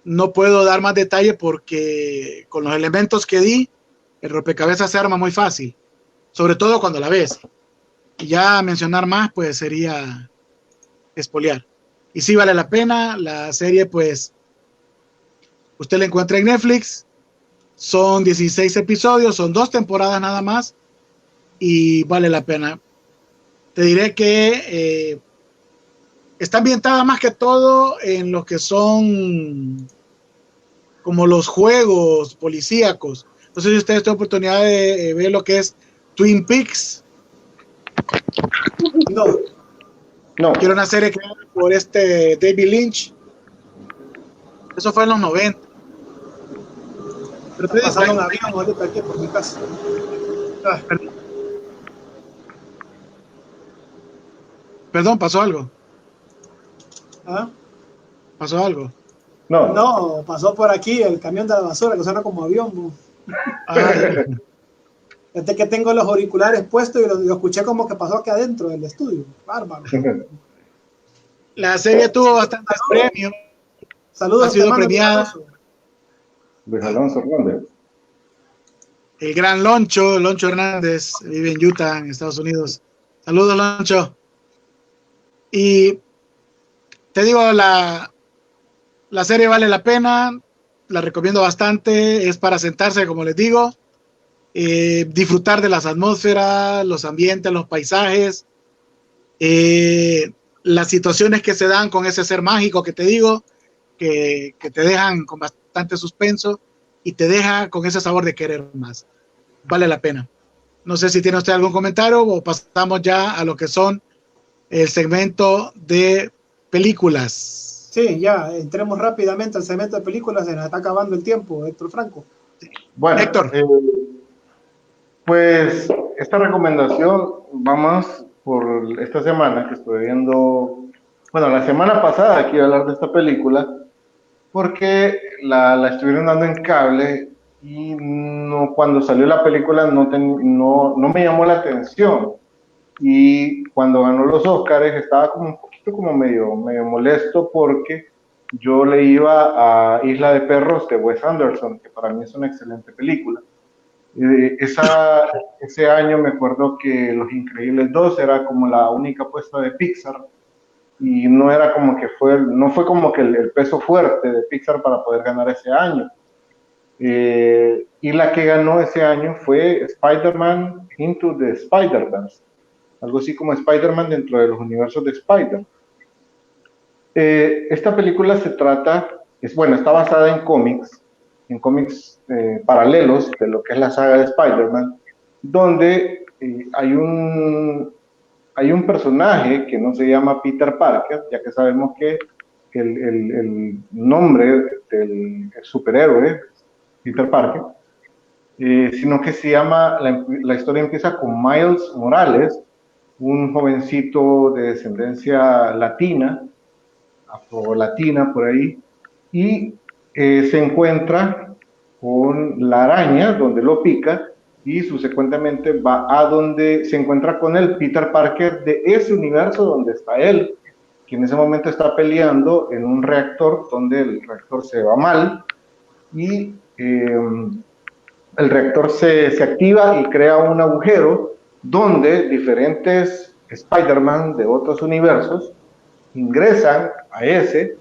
No puedo dar más detalle porque con los elementos que di, el rompecabezas se arma muy fácil, sobre todo cuando la ves. Y ya mencionar más, pues sería espolear. Y sí vale la pena. La serie, pues, usted la encuentra en Netflix. Son 16 episodios, son 2 temporadas nada más. Y vale la pena. Te diré que está ambientada más que todo en lo que son como los juegos policíacos. No sé si ustedes tienen oportunidad de ver lo que es Twin Peaks. No. Quiero una serie creada por David Lynch. Eso fue en los 90. Pero estoy pasando un avión ahorita aquí por mi casa. Perdón, pasó algo. ¿Ah? ¿Pasó algo? No, pasó por aquí el camión de la basura que suena como avión. Desde que tengo los auriculares puestos y lo escuché como que pasó aquí adentro del estudio. Bárbaro. La serie tuvo bastantes premios. Saludos, ha sido premiada. Luis Alonso Hernández. El gran Loncho Hernández, vive en Utah, en Estados Unidos. Saludos, Loncho. Y te digo, la serie vale la pena, la recomiendo bastante, es para sentarse, como les digo, disfrutar de las atmósferas, los ambientes, los paisajes, las situaciones que se dan con ese ser mágico que te digo, que te dejan con bastante suspenso y te deja con ese sabor de querer más. Vale la pena. No sé si tiene usted algún comentario o pasamos ya a lo que son el segmento de películas. Sí, ya, entremos rápidamente al segmento de películas, se nos está acabando el tiempo, Héctor Franco. Bueno, Héctor. Pues esta recomendación va más por esta semana que estoy viendo, bueno, la semana pasada que iba a hablar de esta película, porque la estuvieron dando en cable y no, cuando salió la película no me llamó la atención. Y cuando ganó los Oscars estaba como un poquito como medio molesto porque yo le iba a Isla de Perros de Wes Anderson, que para mí es una excelente película. Ese año me acuerdo que Los Increíbles 2 era como la única apuesta de Pixar y no fue como que el peso fuerte de Pixar para poder ganar ese año. Y la que ganó ese año fue Spider-Man Into the Spider-Verse, algo así como Spider-Man dentro de los universos de Spider. Esta película está basada en cómics paralelos de lo que es la saga de Spider-Man, donde hay un personaje que no se llama Peter Parker, ya que sabemos que el nombre del superhéroe Peter Parker, sino que se llama, la historia empieza con Miles Morales, un jovencito de descendencia latina, afro-latina por ahí, y se encuentra con la araña donde lo pica, y subsecuentemente va a donde se encuentra con el Peter Parker de ese universo donde está él, que en ese momento está peleando en un reactor donde el reactor se va mal, y el reactor se activa y crea un agujero donde diferentes Spider-Man de otros universos ingresan a ese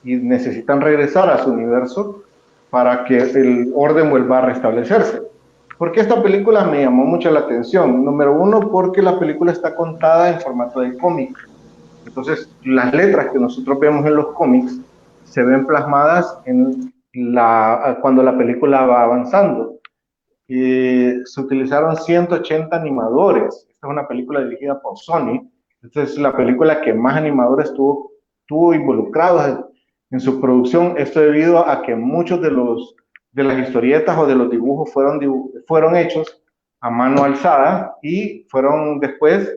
y necesitan regresar a su universo para que el orden vuelva a restablecerse. ¿Por qué esta película me llamó mucho la atención? Número uno, porque la película está contada en formato de cómic. Entonces, las letras que nosotros vemos en los cómics se ven plasmadas cuando la película va avanzando. Se utilizaron 180 animadores. Esta es una película dirigida por Sony. Esta es la película que más animadores tuvo involucrados en su producción. Esto debido a que muchos de las historietas o de los dibujos fueron hechos a mano alzada y fueron después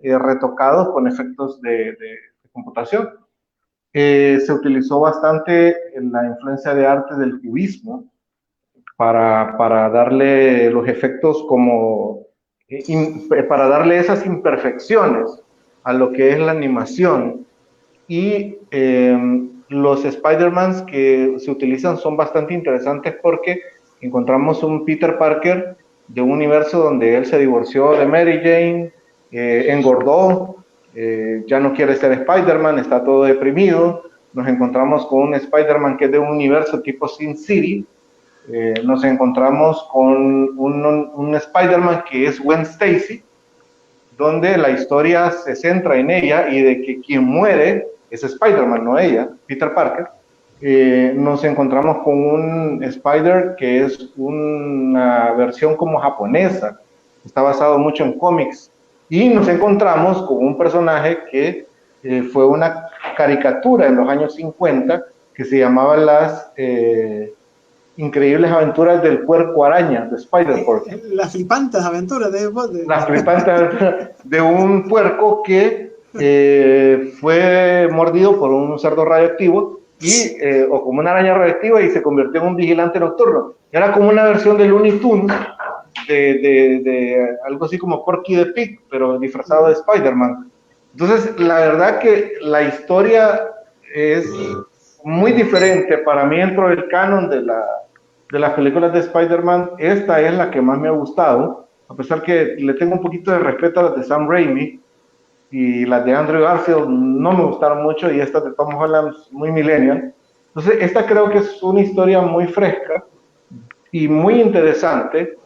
retocados con efectos de computación. Se utilizó bastante la influencia de arte del cubismo para darle los efectos para darle esas imperfecciones a lo que es la animación. Y los Spider-Mans que se utilizan son bastante interesantes porque encontramos un Peter Parker de un universo donde él se divorció de Mary Jane, engordó, ya no quiere ser Spider-Man, está todo deprimido. Nos encontramos con un Spider-Man que es de un universo tipo Sin City. Nos encontramos con un Spider-Man que es Gwen Stacy, donde la historia se centra en ella y de que quien muere es Spider-Man, no ella, Peter Parker. Nos encontramos con un Spider que es una versión como japonesa, está basado mucho en cómics, y nos encontramos con un personaje que fue una caricatura en los años 50 que se llamaba Las Increíbles Aventuras del Puerco Araña, de Spider-Pork. Las flipantes aventuras Las flipantes aventuras de un puerco que fue mordido por un cerdo radioactivo o como una araña radioactiva y se convirtió en un vigilante nocturno. Era como una versión de Looney Tunes, de algo así como Porky the Pig, pero disfrazado de Spider-Man. Entonces, la verdad que la historia es muy diferente para mí dentro del canon de las películas de Spider-Man. Esta es la que más me ha gustado, a pesar que le tengo un poquito de respeto a las de Sam Raimi, y las de Andrew Garfield no me gustaron mucho, y estas de Tom Holland muy millennial. Entonces, esta creo que es una historia muy fresca y muy interesante,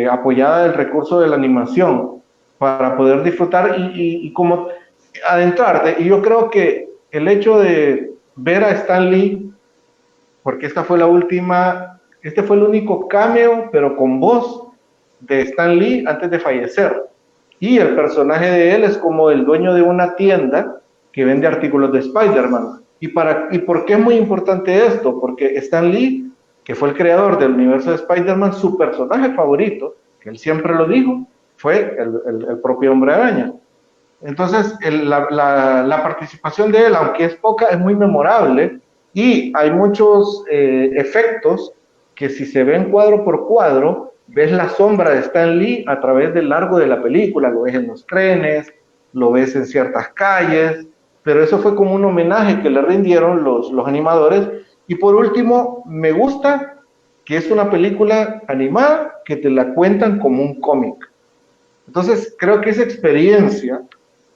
apoyada del recurso de la animación, para poder disfrutar y como adentrarte. Y yo creo que el hecho de ver a Stan Lee, porque este fue el único cameo, pero con voz de Stan Lee antes de fallecer. Y el personaje de él es como el dueño de una tienda que vende artículos de Spider-Man. ¿Y por qué es muy importante esto? Porque Stan Lee, que fue el creador del universo de Spider-Man, su personaje favorito, que él siempre lo dijo, fue el propio Hombre Araña. Entonces, la participación de él, aunque es poca, es muy memorable, y hay muchos efectos que, si se ven cuadro por cuadro, ves la sombra de Stan Lee a través del largo de la película. Lo ves en los trenes, lo ves en ciertas calles, pero eso fue como un homenaje que le rindieron los animadores. Y por último, me gusta que es una película animada que te la cuentan como un cómic. Entonces, creo que esa experiencia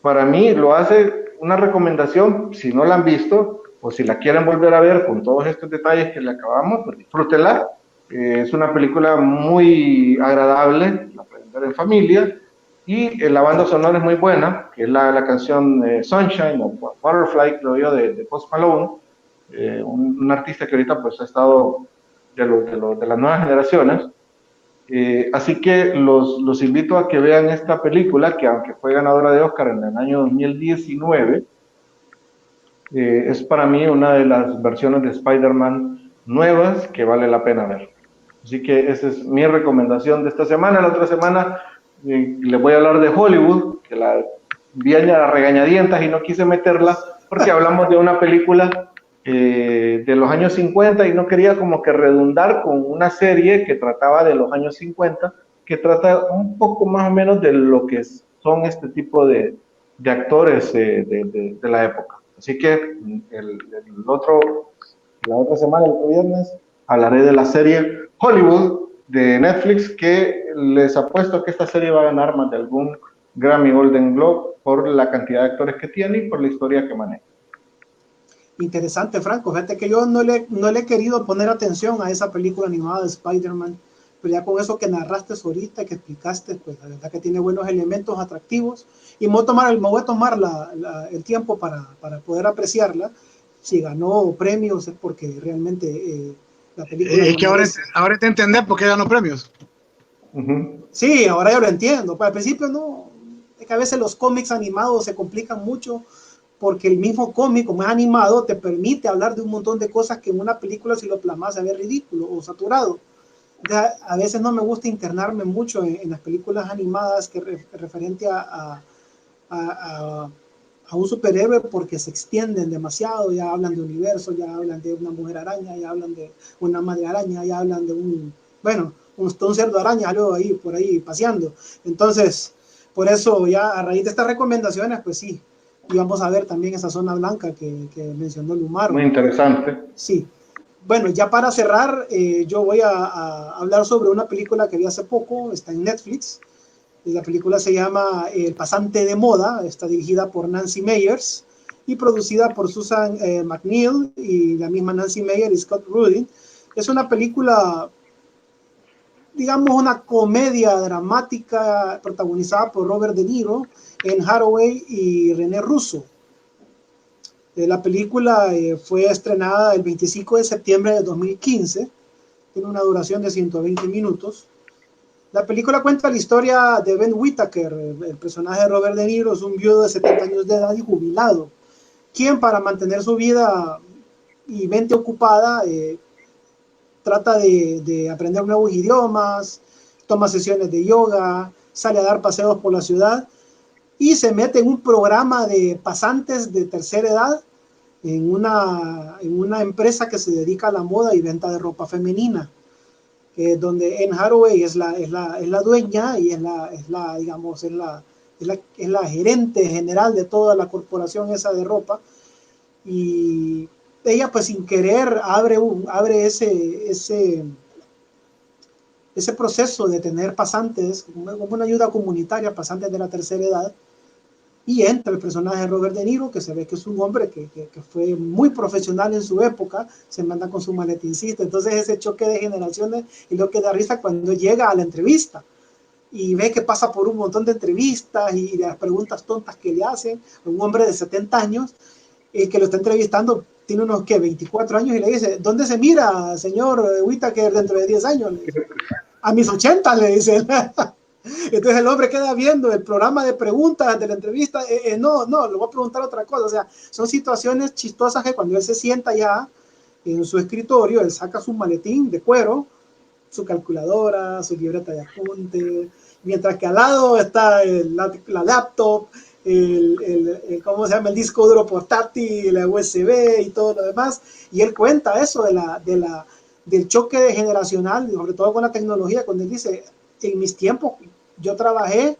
para mí lo hace una recomendación, si no la han visto, o si la quieren volver a ver con todos estos detalles que le acabamos, pues disfrútenla. Es una película muy agradable, la pueden ver en familia, y la banda sonora es muy buena, que es la canción Sunshine o Butterfly, creo yo, de Post Malone, un artista que ahorita pues ha estado de las nuevas generaciones. Así que los invito a que vean esta película, que aunque fue ganadora de Oscar en el año 2019, es para mí una de las versiones de Spider-Man nuevas que vale la pena ver. Así que esa es mi recomendación de esta semana. La otra semana les voy a hablar de Hollywood, que la vi a regañadientas y no quise meterla, porque hablamos de una película de los años 50 y no quería como que redundar con una serie que trataba de los años 50, que trata un poco más o menos de lo que son este tipo de actores de la época. Así que la otra semana, el otro viernes, hablaré de la serie Hollywood de Netflix, que les apuesto que esta serie va a ganar más de algún Grammy Golden Globe por la cantidad de actores que tiene y por la historia que maneja. Interesante, Franco. Fíjate que yo no le he querido poner atención a esa película animada de Spider-Man, pero ya con eso que narraste ahorita, que explicaste, pues la verdad que tiene buenos elementos atractivos, y me voy a tomar el tiempo para poder apreciarla. Si ganó premios es porque realmente la película... Es que ahora te entendés por qué ganó premios. Sí, ahora ya lo entiendo. Pues al principio no, es que a veces los cómics animados se complican mucho, porque el mismo cómic, como es animado, te permite hablar de un montón de cosas que en una película, si lo plasmas, se ve ridículo o saturado. A veces no me gusta internarme mucho en las películas animadas que referente a un superhéroe, porque se extienden demasiado. Ya hablan de universo, ya hablan de una mujer araña, ya hablan de una madre araña, ya hablan de un cerdo araña, luego ahí por ahí paseando. Entonces, por eso ya a raíz de estas recomendaciones, pues sí, y vamos a ver también esa zona blanca que mencionó Lumar. Muy interesante. Sí. Bueno, ya para cerrar, yo voy a hablar sobre una película que vi hace poco, está en Netflix. La película se llama El pasante de moda, está dirigida por Nancy Meyers y producida por Susan McNeil y la misma Nancy Meyers y Scott Rudin. Es una película, digamos, una comedia dramática protagonizada por Robert De Niro, Anne Hathaway y René Russo. La película fue estrenada el 25 de septiembre de 2015, tiene una duración de 120 minutos. La película cuenta la historia de Ben Whittaker, el personaje de Robert De Niro, es un viudo de 70 años de edad y jubilado, quien para mantener su vida y mente ocupada trata de aprender nuevos idiomas, toma sesiones de yoga, sale a dar paseos por la ciudad y se mete en un programa de pasantes de tercera edad en una empresa que se dedica a la moda y venta de ropa femenina, donde Anne Hathaway es la dueña y es la gerente general de toda la corporación esa de ropa, y ella pues sin querer abre ese proceso de tener pasantes como una ayuda comunitaria, pasantes de la tercera edad, y entra el personaje de Robert De Niro, que se ve que es un hombre que fue muy profesional en su época, se manda con su maletincito. Entonces ese choque de generaciones y lo que da risa cuando llega a la entrevista y ve que pasa por un montón de entrevistas y de las preguntas tontas que le hacen. Un hombre de 70 años, que lo está entrevistando, tiene unos 24 años, y le dice: ¿dónde se mira, señor Whittaker, dentro de 10 años? Le dice: a mis 80, le dice. Entonces el hombre queda viendo el programa de preguntas de la entrevista. No, le voy a preguntar otra cosa. O sea, son situaciones chistosas que cuando él se sienta ya en su escritorio, él saca su maletín de cuero, su calculadora, su libreta de apuntes, mientras que al lado está la laptop, ¿cómo se llama? El disco duro portátil, la USB y todo lo demás. Y él cuenta eso del choque generacional, sobre todo con la tecnología, cuando él dice: en mis tiempos, yo trabajé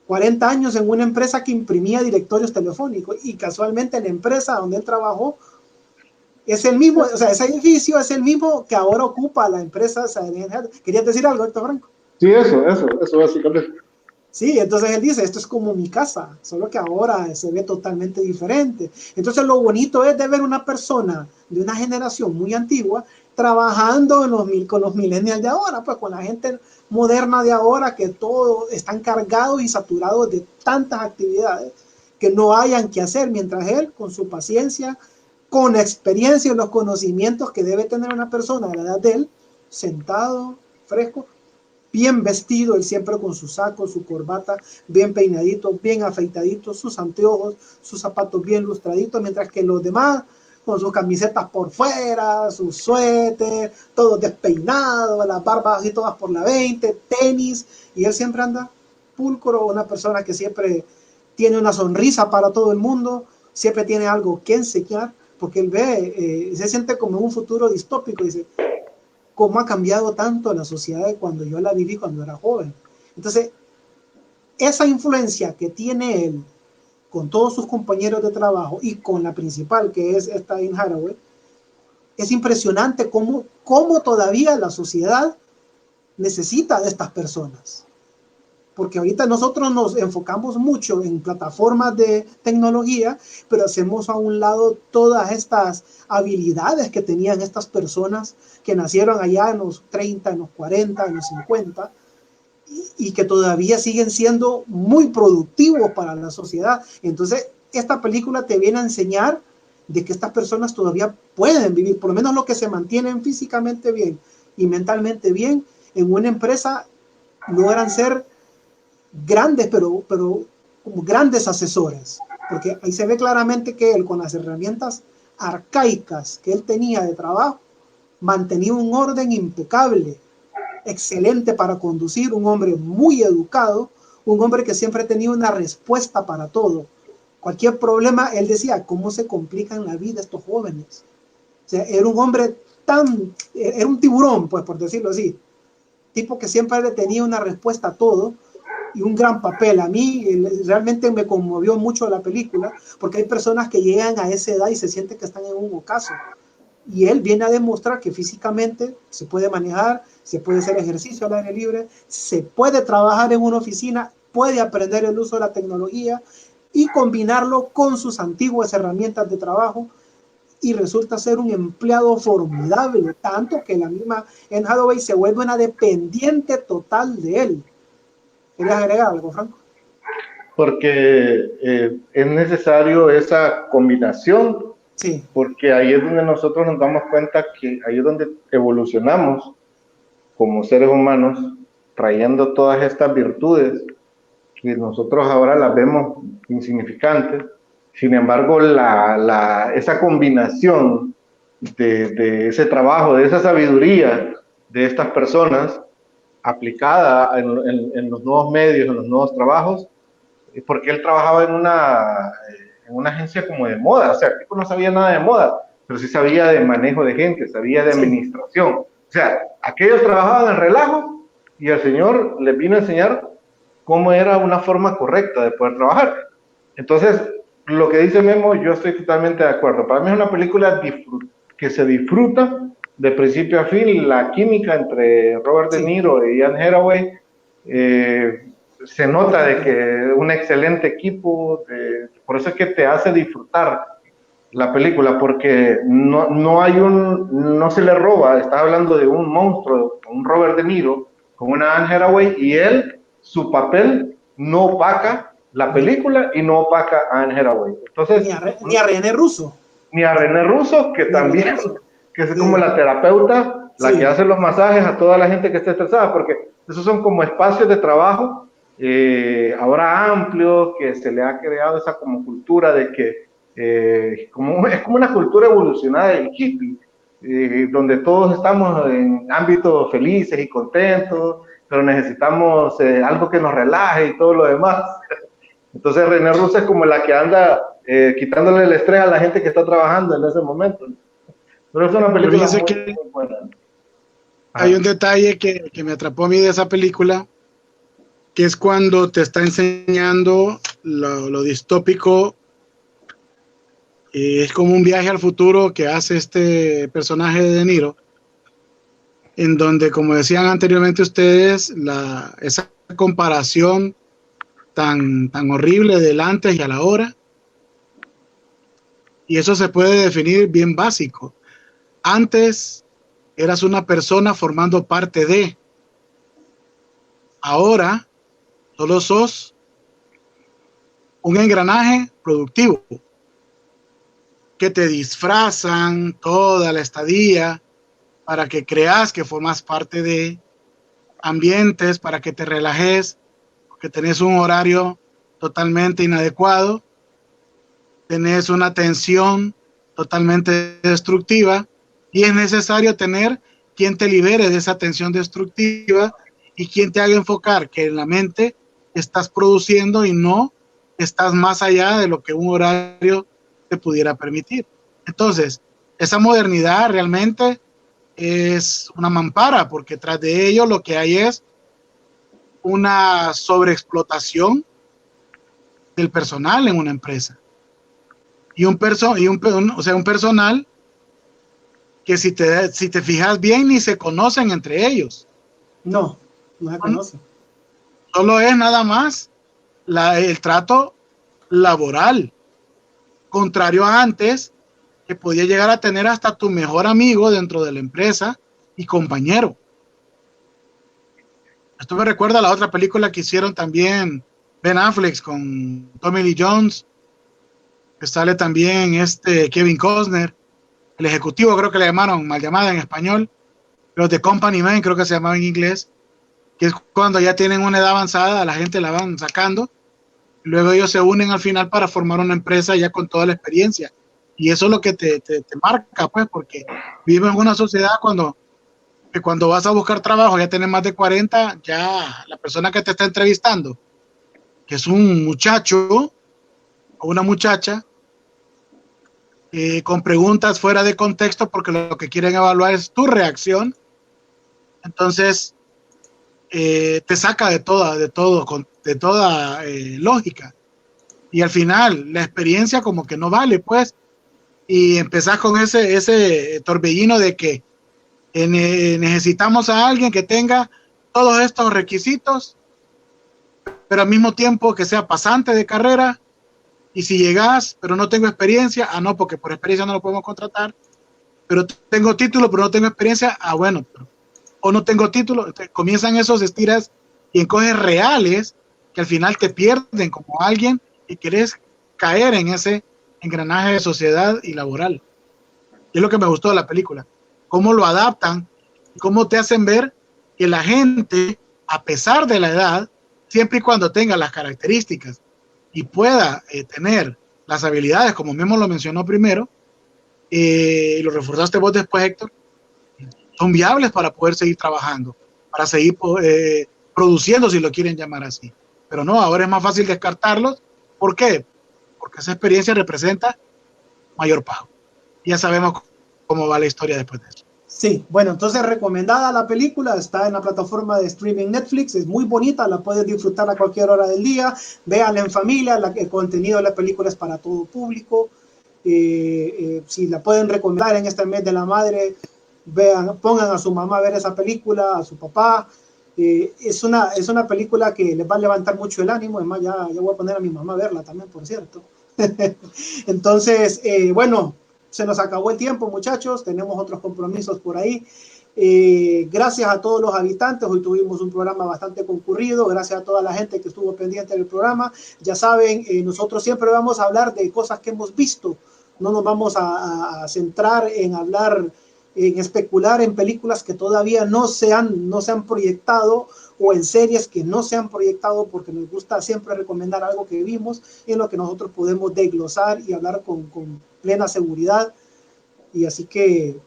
40 años en una empresa que imprimía directorios telefónicos, y casualmente la empresa donde él trabajó es el mismo, o sea, ese edificio es el mismo que ahora ocupa la empresa. ¿Querías decir algo, Héctor Franco? Sí, eso básicamente. Sí, entonces él dice, esto es como mi casa, solo que ahora se ve totalmente diferente. Entonces lo bonito es de ver una persona de una generación muy antigua trabajando con los millennials de ahora, pues con la gente moderna de ahora, que todos están cargados y saturados de tantas actividades que no hayan que hacer, mientras él, con su paciencia, con experiencia y los conocimientos que debe tener una persona a la edad de él, sentado, fresco, bien vestido, él siempre con su saco, su corbata, bien peinadito, bien afeitadito, sus anteojos, sus zapatos bien lustraditos, mientras que los demás con sus camisetas por fuera, sus suéter, todos despeinados, las barbas así todas por la 20, tenis, y él siempre anda pulcro, una persona que siempre tiene una sonrisa para todo el mundo, siempre tiene algo que enseñar, porque él ve, se siente como un futuro distópico, dice, cómo ha cambiado tanto la sociedad de cuando yo la viví cuando era joven. Entonces, esa influencia que tiene él con todos sus compañeros de trabajo y con la principal, que es esta Anne Hathaway, es impresionante cómo todavía la sociedad necesita de estas personas. Porque ahorita nosotros nos enfocamos mucho en plataformas de tecnología, pero hacemos a un lado todas estas habilidades que tenían estas personas que nacieron allá en los 30, en los 40, en los 50, y que todavía siguen siendo muy productivos para la sociedad. Entonces, esta película te viene a enseñar de que estas personas todavía pueden vivir, por lo menos los que se mantienen físicamente bien y mentalmente bien, en una empresa logran ser grandes, pero como grandes asesores, porque ahí se ve claramente que él, con las herramientas arcaicas que él tenía de trabajo, mantenía un orden impecable, excelente para conducir, un hombre muy educado, un hombre que siempre tenía una respuesta para todo. Cualquier problema, él decía, ¿cómo se complican la vida estos jóvenes? O sea, era un hombre era un tiburón, pues, por decirlo así, tipo que siempre le tenía una respuesta a todo, y un gran papel. A mí realmente me conmovió mucho la película, porque hay personas que llegan a esa edad y se sienten que están en un ocaso. Y él viene a demostrar que físicamente se puede manejar, se puede hacer ejercicio al aire libre, se puede trabajar en una oficina, puede aprender el uso de la tecnología y combinarlo con sus antiguas herramientas de trabajo, y resulta ser un empleado formidable, tanto que la misma Anne Hathaway se vuelve una dependiente total de él. ¿Querías agregar algo, Franco? Porque es necesario esa combinación, sí, porque ahí es donde nosotros nos damos cuenta que ahí es donde evolucionamos como seres humanos, trayendo todas estas virtudes que nosotros ahora las vemos insignificantes. Sin embargo, esa combinación de ese trabajo, de esa sabiduría de estas personas aplicada en los nuevos medios, en los nuevos trabajos, porque él trabajaba en una agencia como de moda, o sea, el tipo no sabía nada de moda, pero sí sabía de manejo de gente, sabía de administración. O sea, aquellos trabajaban en relajo y el señor les vino a enseñar cómo era una forma correcta de poder trabajar. Entonces, lo que dice Memo, yo estoy totalmente de acuerdo. Para mí es una película que se disfruta de principio a fin. La química entre Robert De Niro y Anne Hathaway, se nota de que un excelente equipo, por eso es que te hace disfrutar la película, porque no se le roba. Estás hablando de un monstruo, un Robert De Niro con una Anne Hathaway, y él, su papel no opaca la película y no opaca a Anne Hathaway. Entonces, ni a René Russo. Ni a René Russo, que también, que es como la terapeuta, la que hace los masajes a toda la gente que esté estresada, porque esos son como espacios de trabajo ahora amplios, que se le ha creado esa como cultura de que es como una cultura evolucionada del hippie, donde todos estamos en ámbitos felices y contentos, pero necesitamos algo que nos relaje y todo lo demás. Entonces René Russo es como la que anda quitándole el estrés a la gente que está trabajando en ese momento. Pero es una película muy buena. Hay un detalle que me atrapó a mí de esa película, que es cuando te está enseñando lo distópico. Es como un viaje al futuro que hace este personaje de De Niro, en donde, como decían anteriormente ustedes, esa comparación tan horrible del antes y a la hora. Y eso se puede definir bien básico. Antes eras una persona formando parte de. Ahora solo sos un engranaje productivo que te disfrazan toda la estadía para que creas que formas parte de ambientes, para que te relajes, porque tenés un horario totalmente inadecuado, tenés una tensión totalmente destructiva y es necesario tener quien te libere de esa tensión destructiva y quien te haga enfocar que en la mente estás produciendo y no estás más allá de lo que un horario te pudiera permitir. Entonces, esa modernidad realmente es una mampara, porque tras de ello lo que hay es una sobreexplotación del personal en una empresa. Y un personal que si te fijas bien ni se conocen entre ellos. No se conocen. Solo es nada más el trato laboral, contrario a antes, que podía llegar a tener hasta tu mejor amigo dentro de la empresa y compañero. Esto me recuerda a la otra película que hicieron también Ben Affleck con Tommy Lee Jones, que sale también Kevin Costner, el ejecutivo, creo que le llamaron, mal llamada en español, pero The Company Man creo que se llamaba en inglés, que es cuando ya tienen una edad avanzada, a la gente la van sacando, y luego ellos se unen al final para formar una empresa ya con toda la experiencia. Y eso es lo que te marca, pues, porque vives en una sociedad que cuando vas a buscar trabajo ya tienes más de 40, ya la persona que te está entrevistando, que es un muchacho o una muchacha, con preguntas fuera de contexto, porque lo que quieren evaluar es tu reacción, entonces te saca de toda lógica. Y al final la experiencia como que no vale, pues, y empezás con ese torbellino de que necesitamos a alguien que tenga todos estos requisitos, pero al mismo tiempo que sea pasante de carrera. Y si llegas, pero no tengo experiencia, no, porque por experiencia no lo podemos contratar, pero tengo título, pero no tengo experiencia, bueno, o no tengo título, comienzan esos estiras y encoges reales que al final te pierden como alguien y querés caer en ese engranaje de sociedad y laboral. Y es lo que me gustó de la película, cómo lo adaptan, cómo te hacen ver que la gente, a pesar de la edad, siempre y cuando tenga las características y pueda tener las habilidades, como Memo lo mencionó primero, y lo reforzaste vos después, Héctor, son viables para poder seguir trabajando, para seguir produciendo, si lo quieren llamar así. Pero no, ahora es más fácil descartarlos. ¿Por qué? Porque esa experiencia representa mayor pago. Ya sabemos cómo va la historia después de eso. Sí, bueno, entonces recomendada la película, está en la plataforma de streaming Netflix, es muy bonita, la puedes disfrutar a cualquier hora del día, véanla en familia, el contenido de la película es para todo público, si la pueden recomendar en este mes de la madre, pongan a su mamá a ver esa película, a su papá, es una película que les va a levantar mucho el ánimo, además ya voy a poner a mi mamá a verla también, por cierto. Entonces, bueno, se nos acabó el tiempo, muchachos, tenemos otros compromisos por ahí. Gracias a todos los habitantes, hoy tuvimos un programa bastante concurrido, gracias a toda la gente que estuvo pendiente del programa. Ya saben, nosotros siempre vamos a hablar de cosas que hemos visto, no nos vamos a centrar en hablar, en especular en películas que todavía no se han proyectado o en series que no se han proyectado, porque nos gusta siempre recomendar algo que vimos en lo que nosotros podemos desglosar y hablar con plena seguridad. Y así que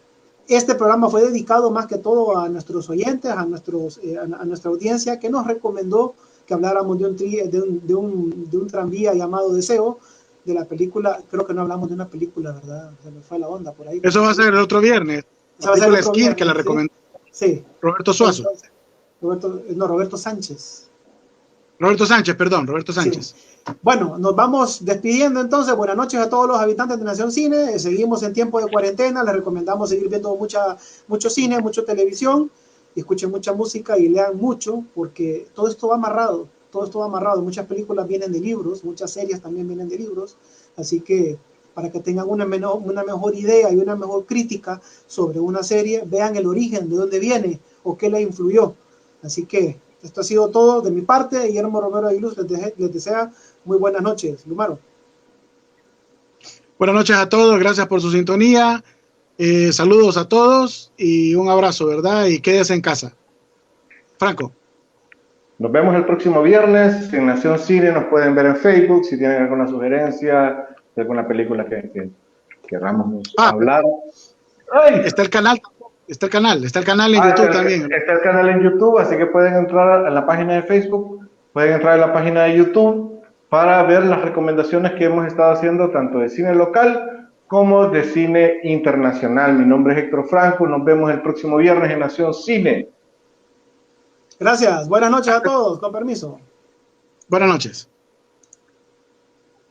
este programa fue dedicado más que todo a nuestros oyentes, a nuestra audiencia, que nos recomendó que habláramos de un tranvía llamado Deseo, de la película. Creo que no hablamos de una película, ¿verdad? Se me fue la onda por ahí. Eso va a ser el otro viernes. La película Skin, viernes, que la recomendó. Sí. Roberto Suazo. Roberto Sánchez. Roberto Sánchez. Sí. Bueno, nos vamos despidiendo entonces. Buenas noches a todos los habitantes de Nación Cine. Seguimos en tiempo de cuarentena. Les recomendamos seguir viendo mucho cine, mucha televisión. Escuchen mucha música y lean mucho, porque todo esto va amarrado. todo esto va amarrado. Muchas películas vienen de libros, muchas series también vienen de libros, así que para que tengan una mejor idea y una mejor crítica sobre una serie, vean el origen, de dónde viene o qué la influyó. Así que esto ha sido todo de mi parte. Guillermo Romero Aguiluz les desea muy buenas noches. Lumaro. Buenas noches a todos, gracias por su sintonía. Saludos a todos y un abrazo, ¿verdad? Y quédese en casa. Franco. Nos vemos el próximo viernes en Nación Cine. Nos pueden ver en Facebook si tienen alguna sugerencia de alguna película que queramos hablar. ¡Ay! Está el canal en YouTube también. Está el canal en YouTube, así que pueden entrar a la página de Facebook, pueden entrar a la página de YouTube para ver las recomendaciones que hemos estado haciendo tanto de cine local como de cine internacional. Mi nombre es Héctor Franco, nos vemos el próximo viernes en Nación Cine. Gracias, buenas noches a todos, con permiso. Buenas noches.